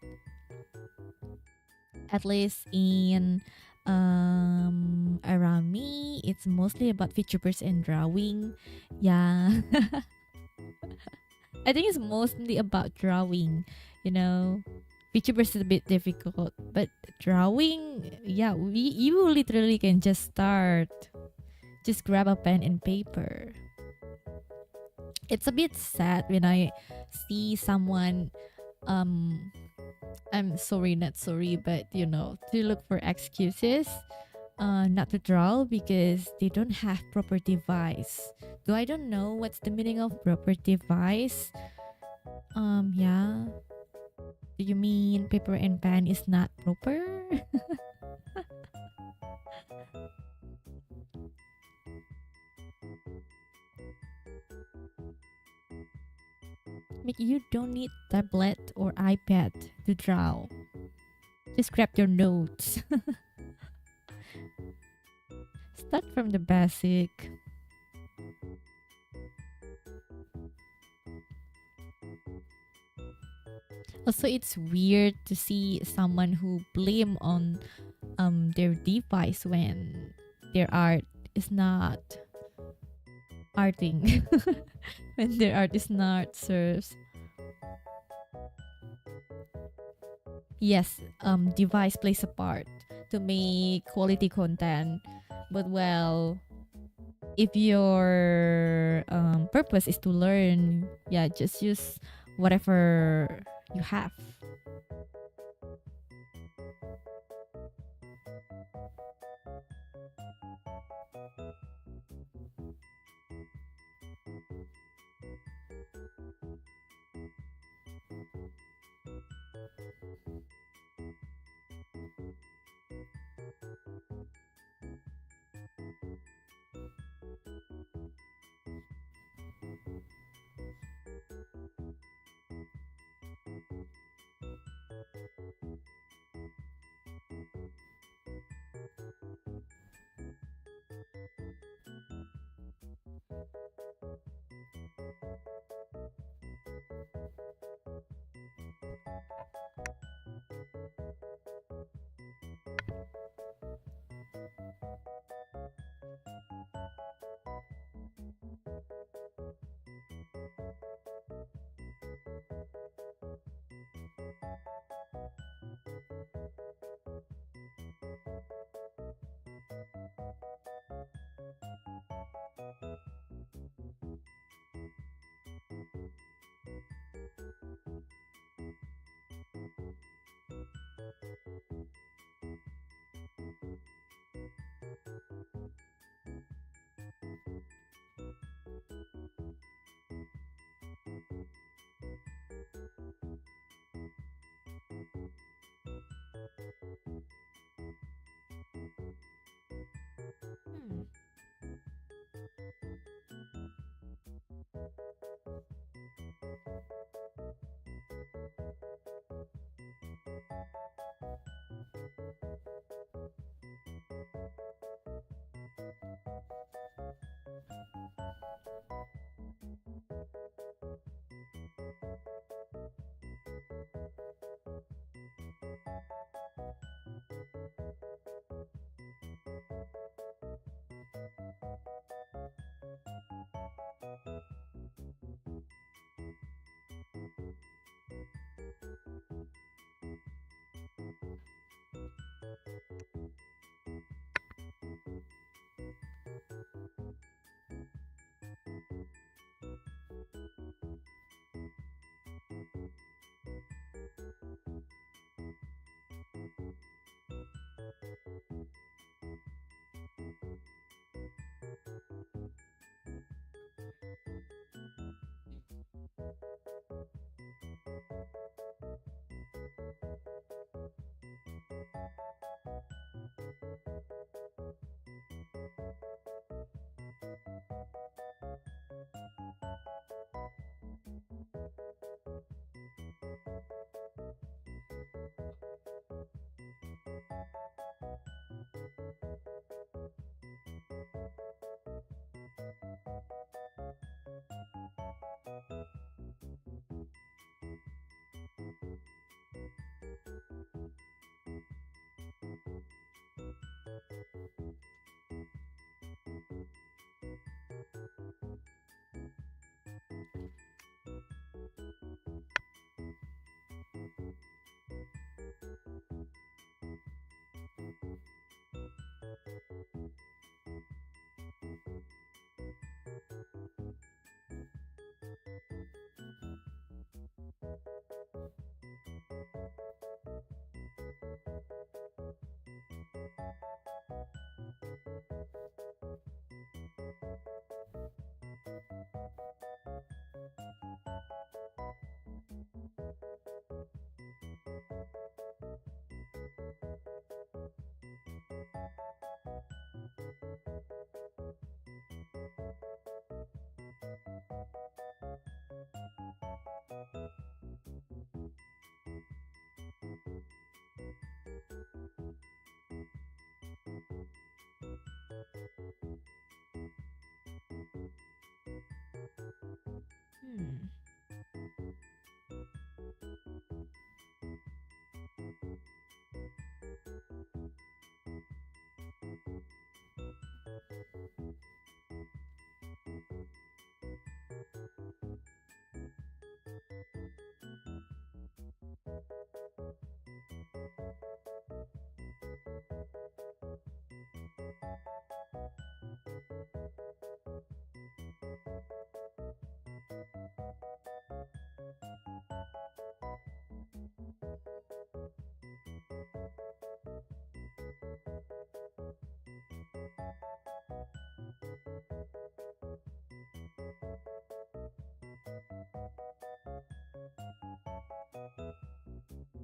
At least in around me, it's mostly about VTubers and drawing. Yeah. I think it's mostly about drawing, you know. VTubers is a bit difficult, but drawing, yeah, you literally can just start. Just grab a pen and paper. It's a bit sad when I see someone I'm sorry, not sorry, but you know, to look for excuses not to draw because they don't have proper device. Though I don't know what's the meaning of proper device. Yeah. Do you mean paper and pen is not proper? Like you don't need tablet or iPad to draw. Just grab your notes. Start from the basic. Also, it's weird to see someone who blame on their device when their art is not arting. When their art is not serves. Yes, device plays a part to make quality content. But well, if your purpose is to learn, yeah, just use whatever you have. Hmm. Hmm.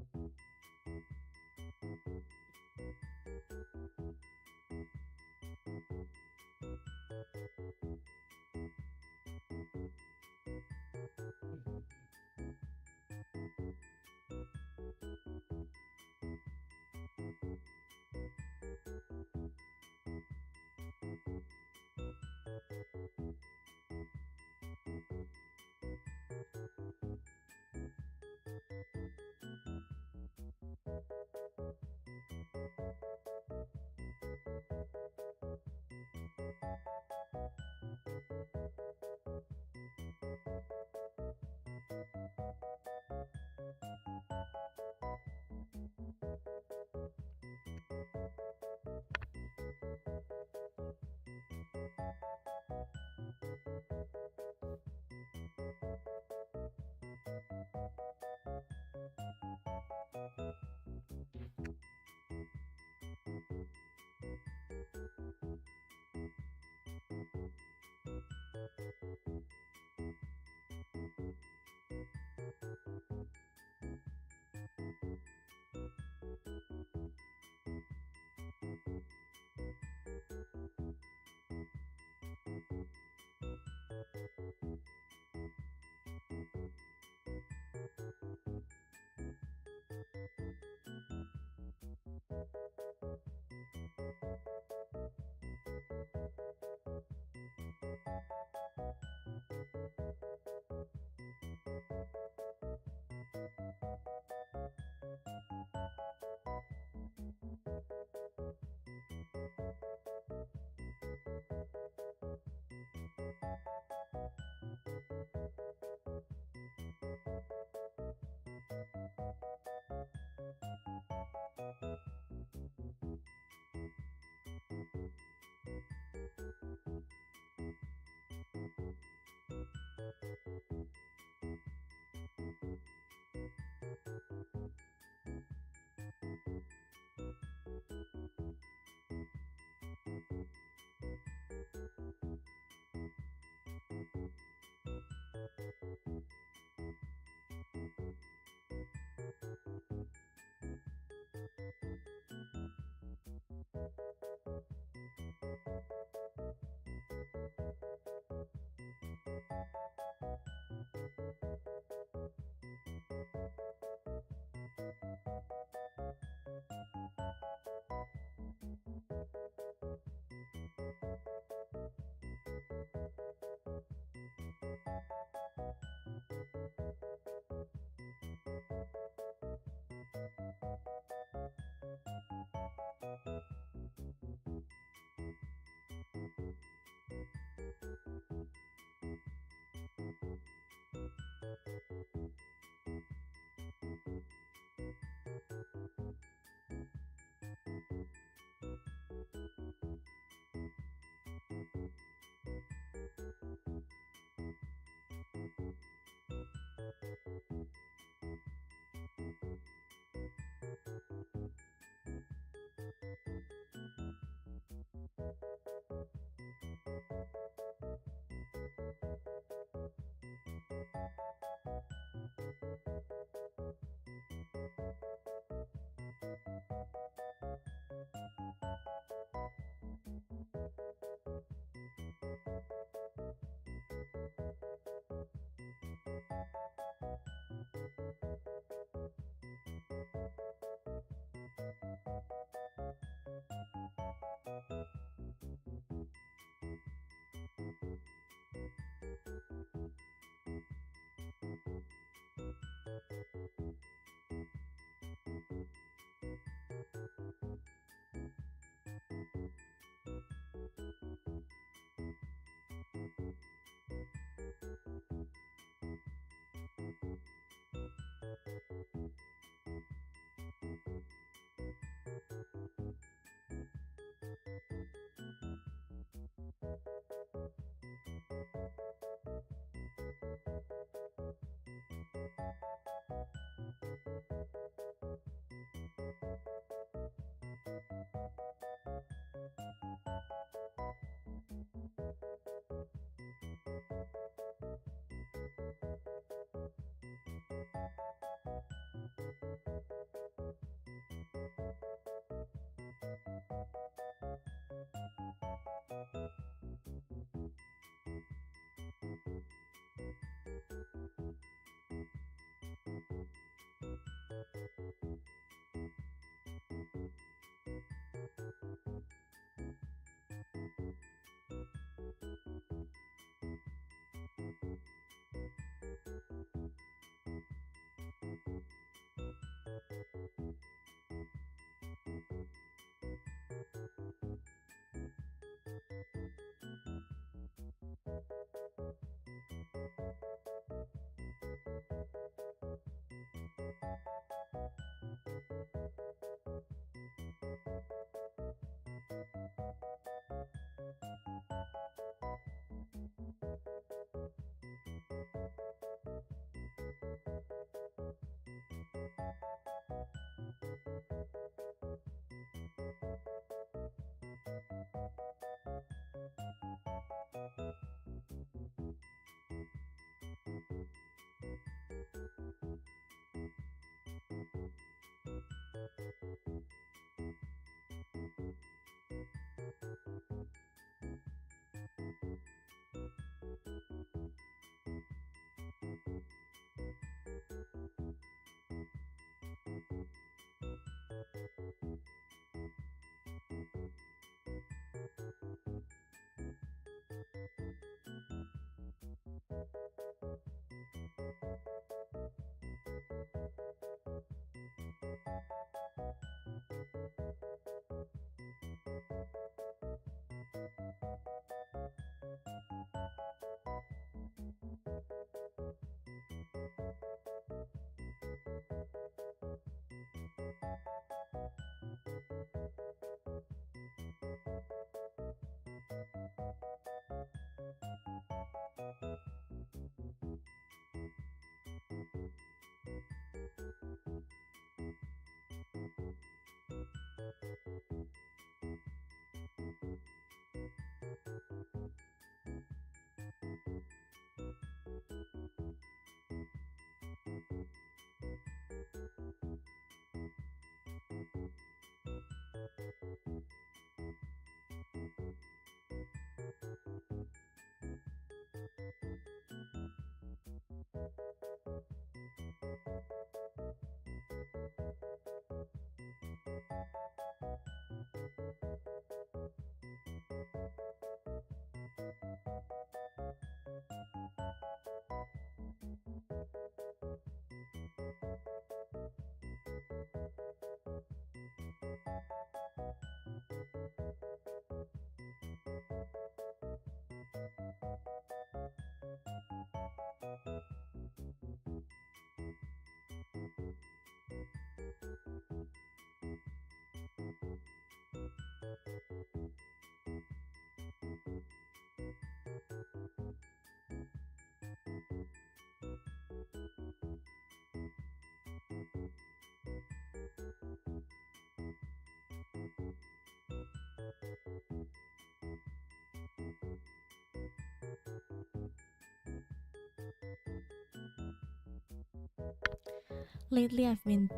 Lately, I've been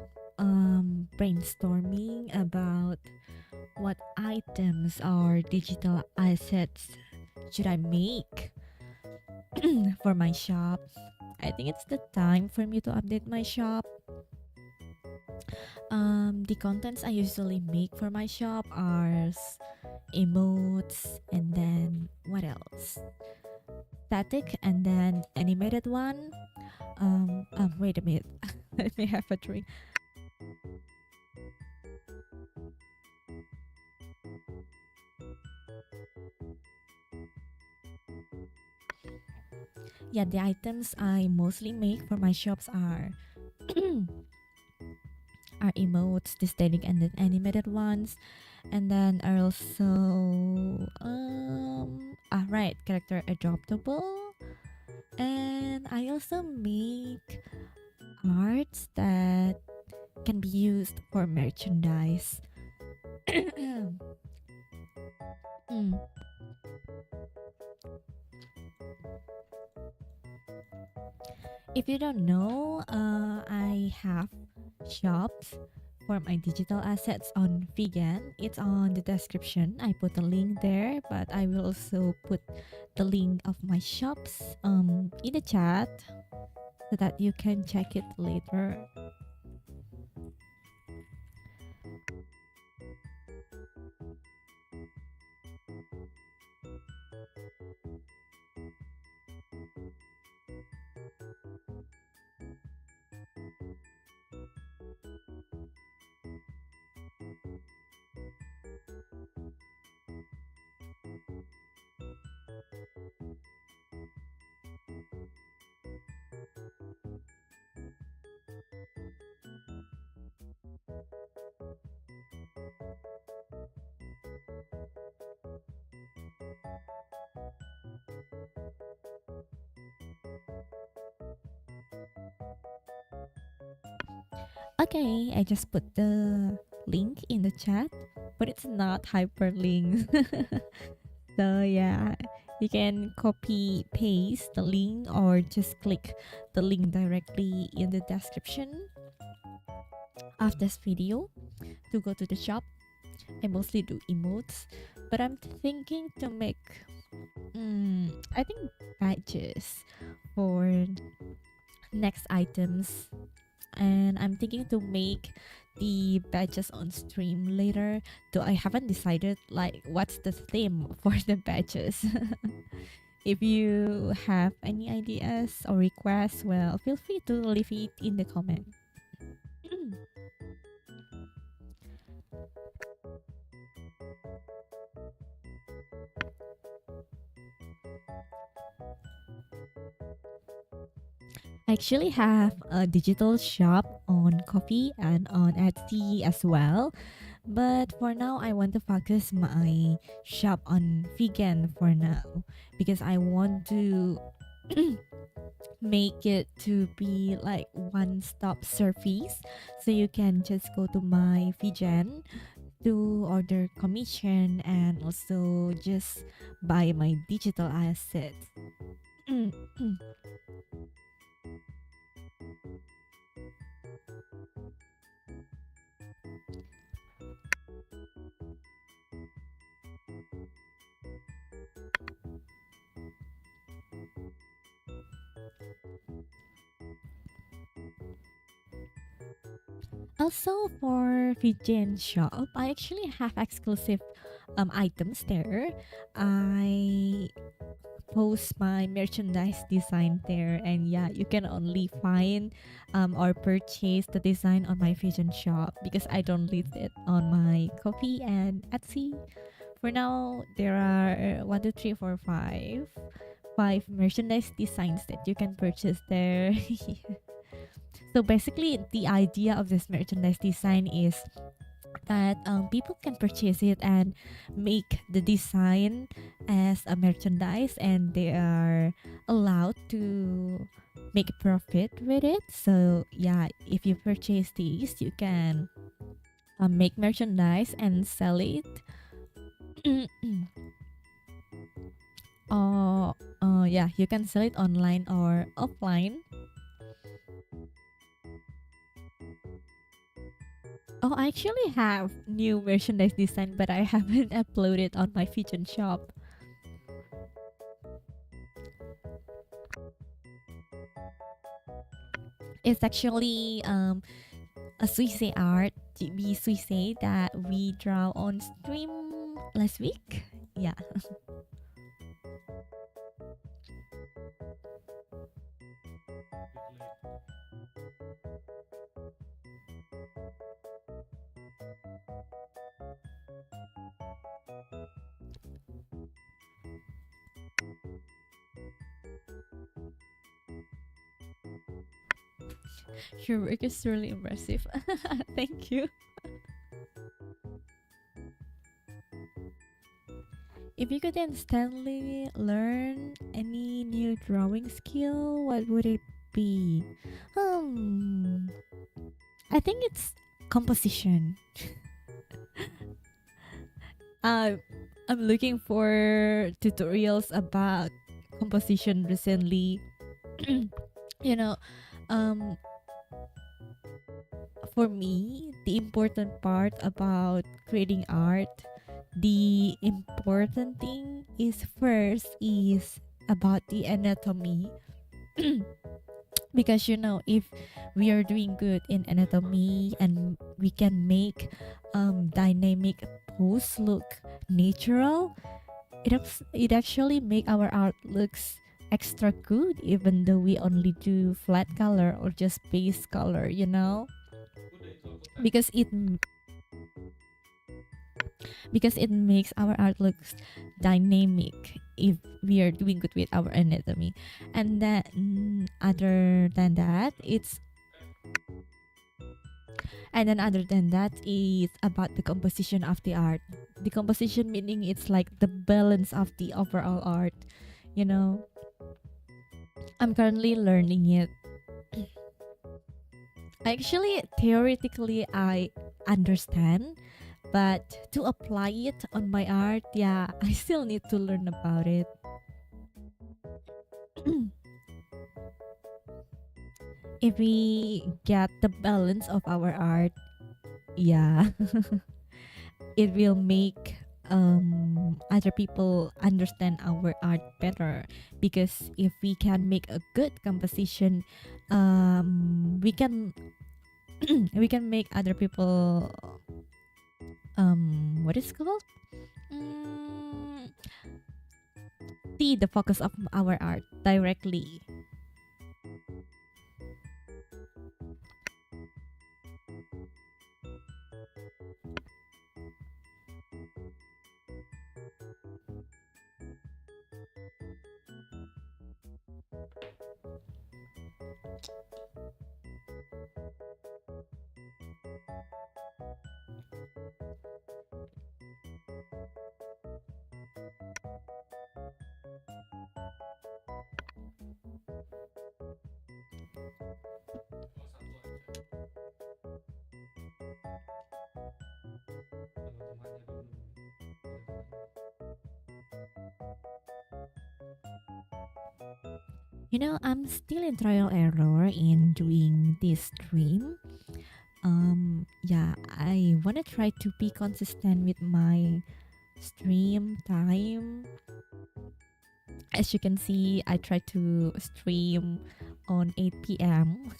brainstorming about what items or digital assets should I make for my shop. I think it's the time for me to update my shop. The contents I usually make for my shop are emotes, and then what else? Static, and then animated one. Wait a minute. Let me have a drink. Yeah, the items I mostly make for my shops are are emotes, the static and the animated ones, and then are also right, character adoptable, and I also make arts that can be used for merchandise. Mm. If you don't know, I have shops for my digital assets on vegan. It's on the description. I put a link there, but I will also put the link of my shops in the chat so that you can check it later. Okay, I just put the link in the chat, but it's not hyperlink. So yeah, you can copy paste the link or just click the link directly in the description of this video to go to the shop. I mostly do emotes, but I'm thinking to make I think badges for next items, and I'm thinking to make the badges on stream later, though I haven't decided like what's the theme for the badges. If you have any ideas or requests, well, feel free to leave it in the comment. I actually have a digital shop on Coffee and on Etsy as well. But for now, I want to focus my shop on vegan for now because I want to make it to be like one-stop service. So you can just go to my vegan to order commission and also just buy my digital assets. Also for vegan shop, I actually have exclusive items there. I post my merchandise design there, and yeah, you can only find or purchase the design on my vegan shop because I don't list it on my Coffee and Etsy. For now, there are 5 merchandise designs that you can purchase there. So basically, the idea of this merchandise design is that people can purchase it and make the design as a merchandise, and they are allowed to make a profit with it. So yeah, if you purchase these, you can make merchandise and sell it. Yeah, you can sell it online or offline. Oh, I actually have new merchandise design, but I haven't uploaded on my Fusion shop. It's actually a Suisse art, GB Suisse that we draw on stream last week. Yeah. Your work is really impressive. Thank you. If you could instantly learn any new drawing skill, what would it be? I think it's composition. I'm looking for tutorials about composition recently. You know, for me, the important part about creating art, the important thing is first is about the anatomy. Because if we are doing good in anatomy and we can make dynamic pose look natural, it actually make our art looks extra good, even though we only do flat color or just base color, because it makes our art looks dynamic if we are doing good with our anatomy. And then other than that it's about the composition of the art. The composition meaning it's like the balance of the overall art. I'm currently learning it. Actually, theoretically, I understand, but to apply it on my art, yeah, I still need to learn about it. If we get the balance of our art, yeah, it will make other people understand our art better, because if we can make a good composition, we can we can make other people what is it called, see the focus of our art directly. I'm still in trial error in doing this stream. Yeah, I want to try to be consistent with my stream time. As you can see, I try to stream on 8 p.m.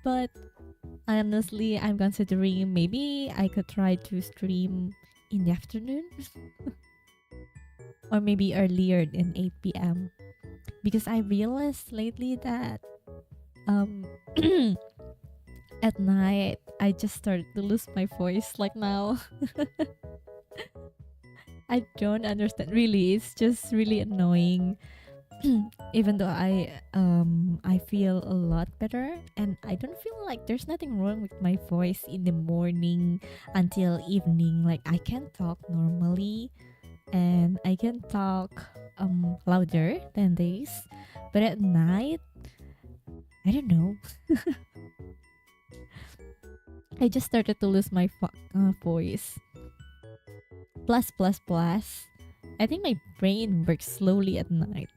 But honestly, I'm considering maybe I could try to stream in the afternoon or maybe earlier than 8 p.m. because I realized lately that at night I just started to lose my voice like now. I don't understand, really. It's just really annoying. Even though I feel a lot better, and I don't feel like there's nothing wrong with my voice in the morning until evening. Like I can talk normally and I can talk louder than this, but at night I don't know. I just started to lose my voice. Plus, I think my brain works slowly at night.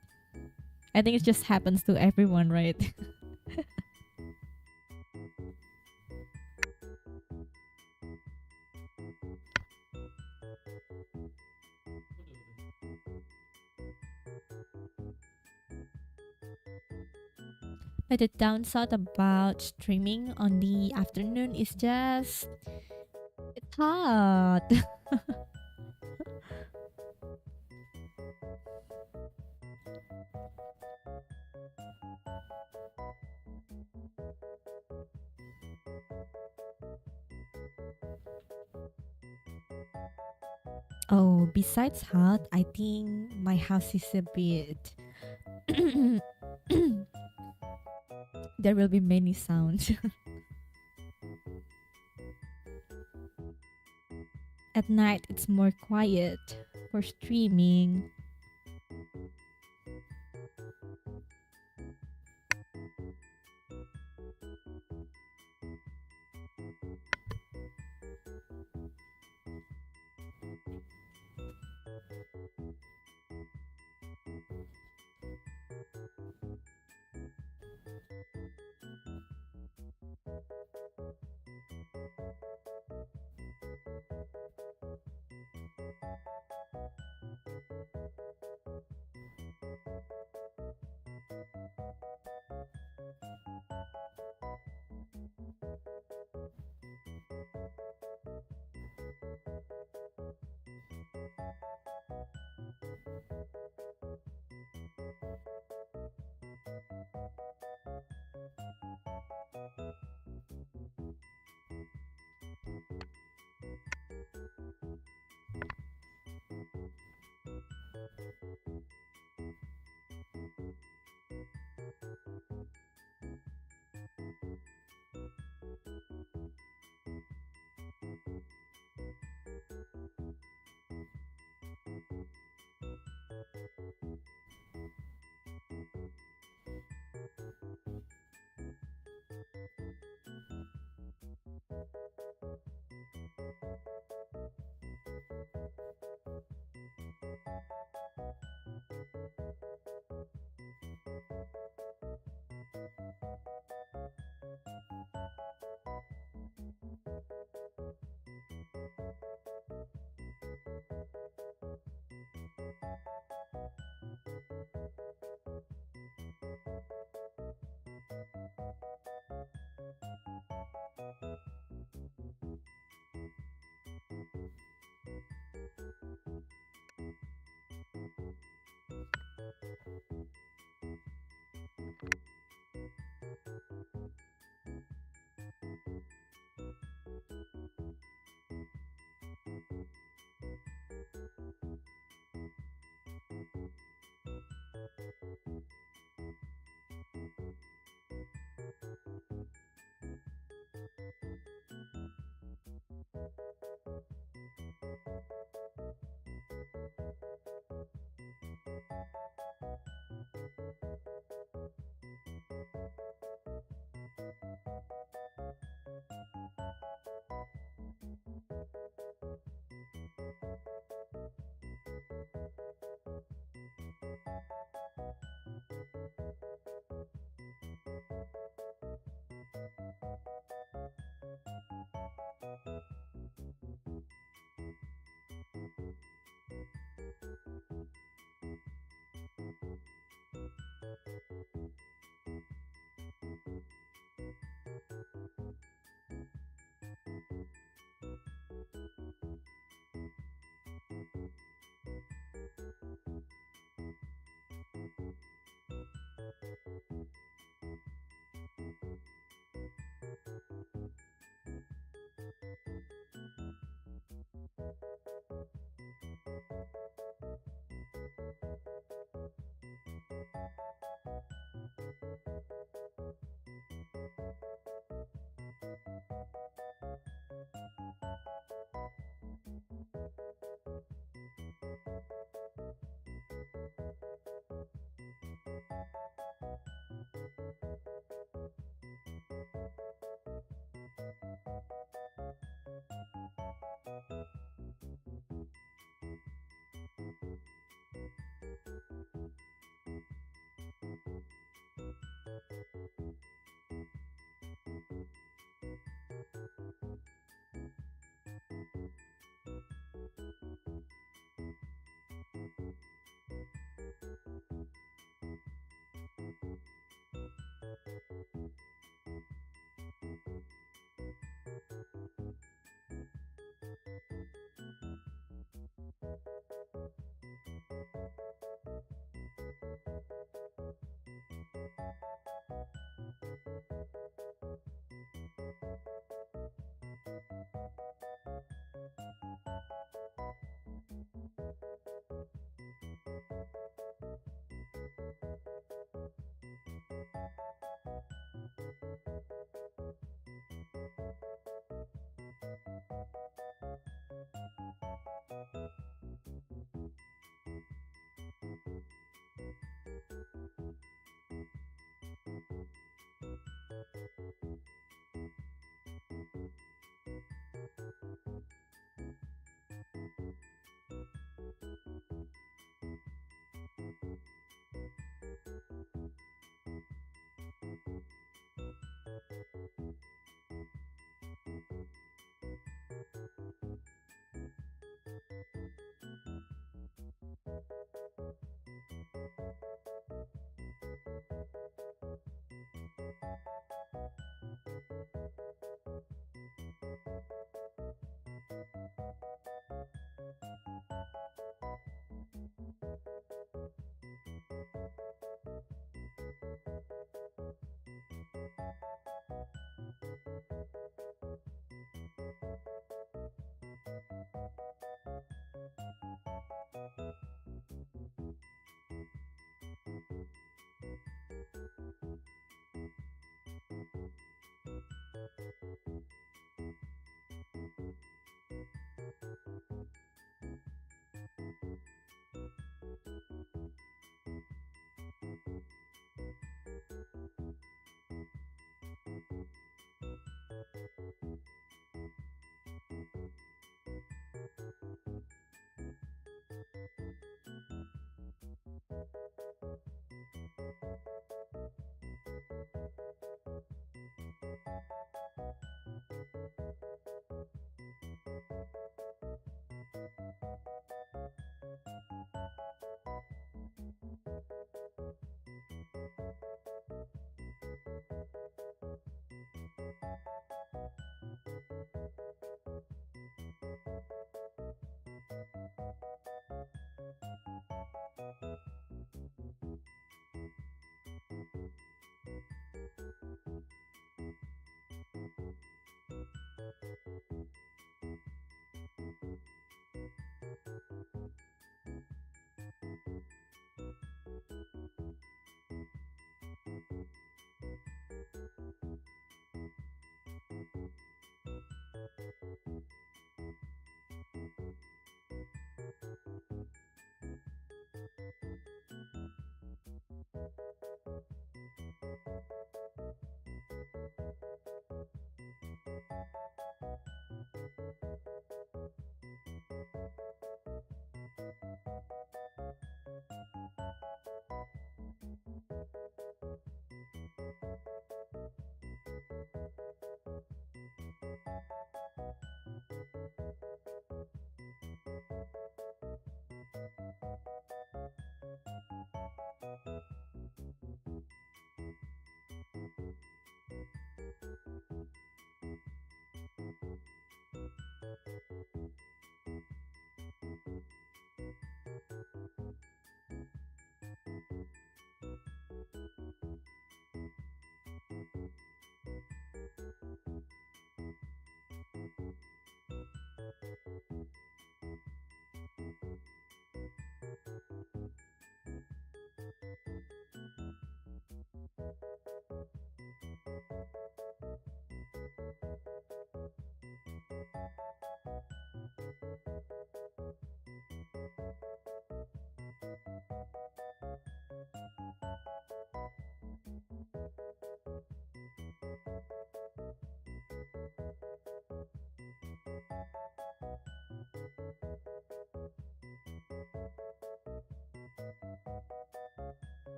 I think it just happens to everyone, right? But the downside about streaming on the afternoon is just it's hot. Oh, besides hot, I think my house is a bit. There will be many sounds. At night, it's more quiet for streaming.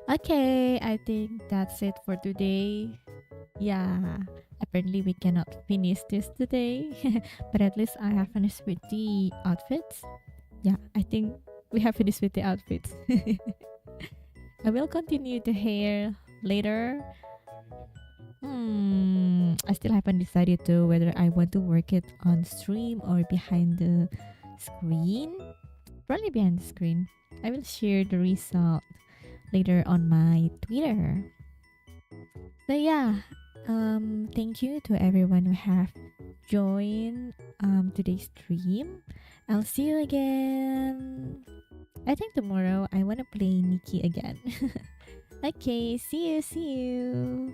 Okay, I think that's it for today. Yeah, apparently we cannot finish this today, but at least I have finished with the outfits. Yeah, I think we have finished with the outfits. I will continue the hair later. I still haven't decided to whether I want to work it on stream or behind the screen. Probably behind the screen. I will share the result later on my Twitter. So yeah, thank you to everyone who have joined today's stream. I'll see you again. I think tomorrow I wanna play Nikki again. Okay, see you.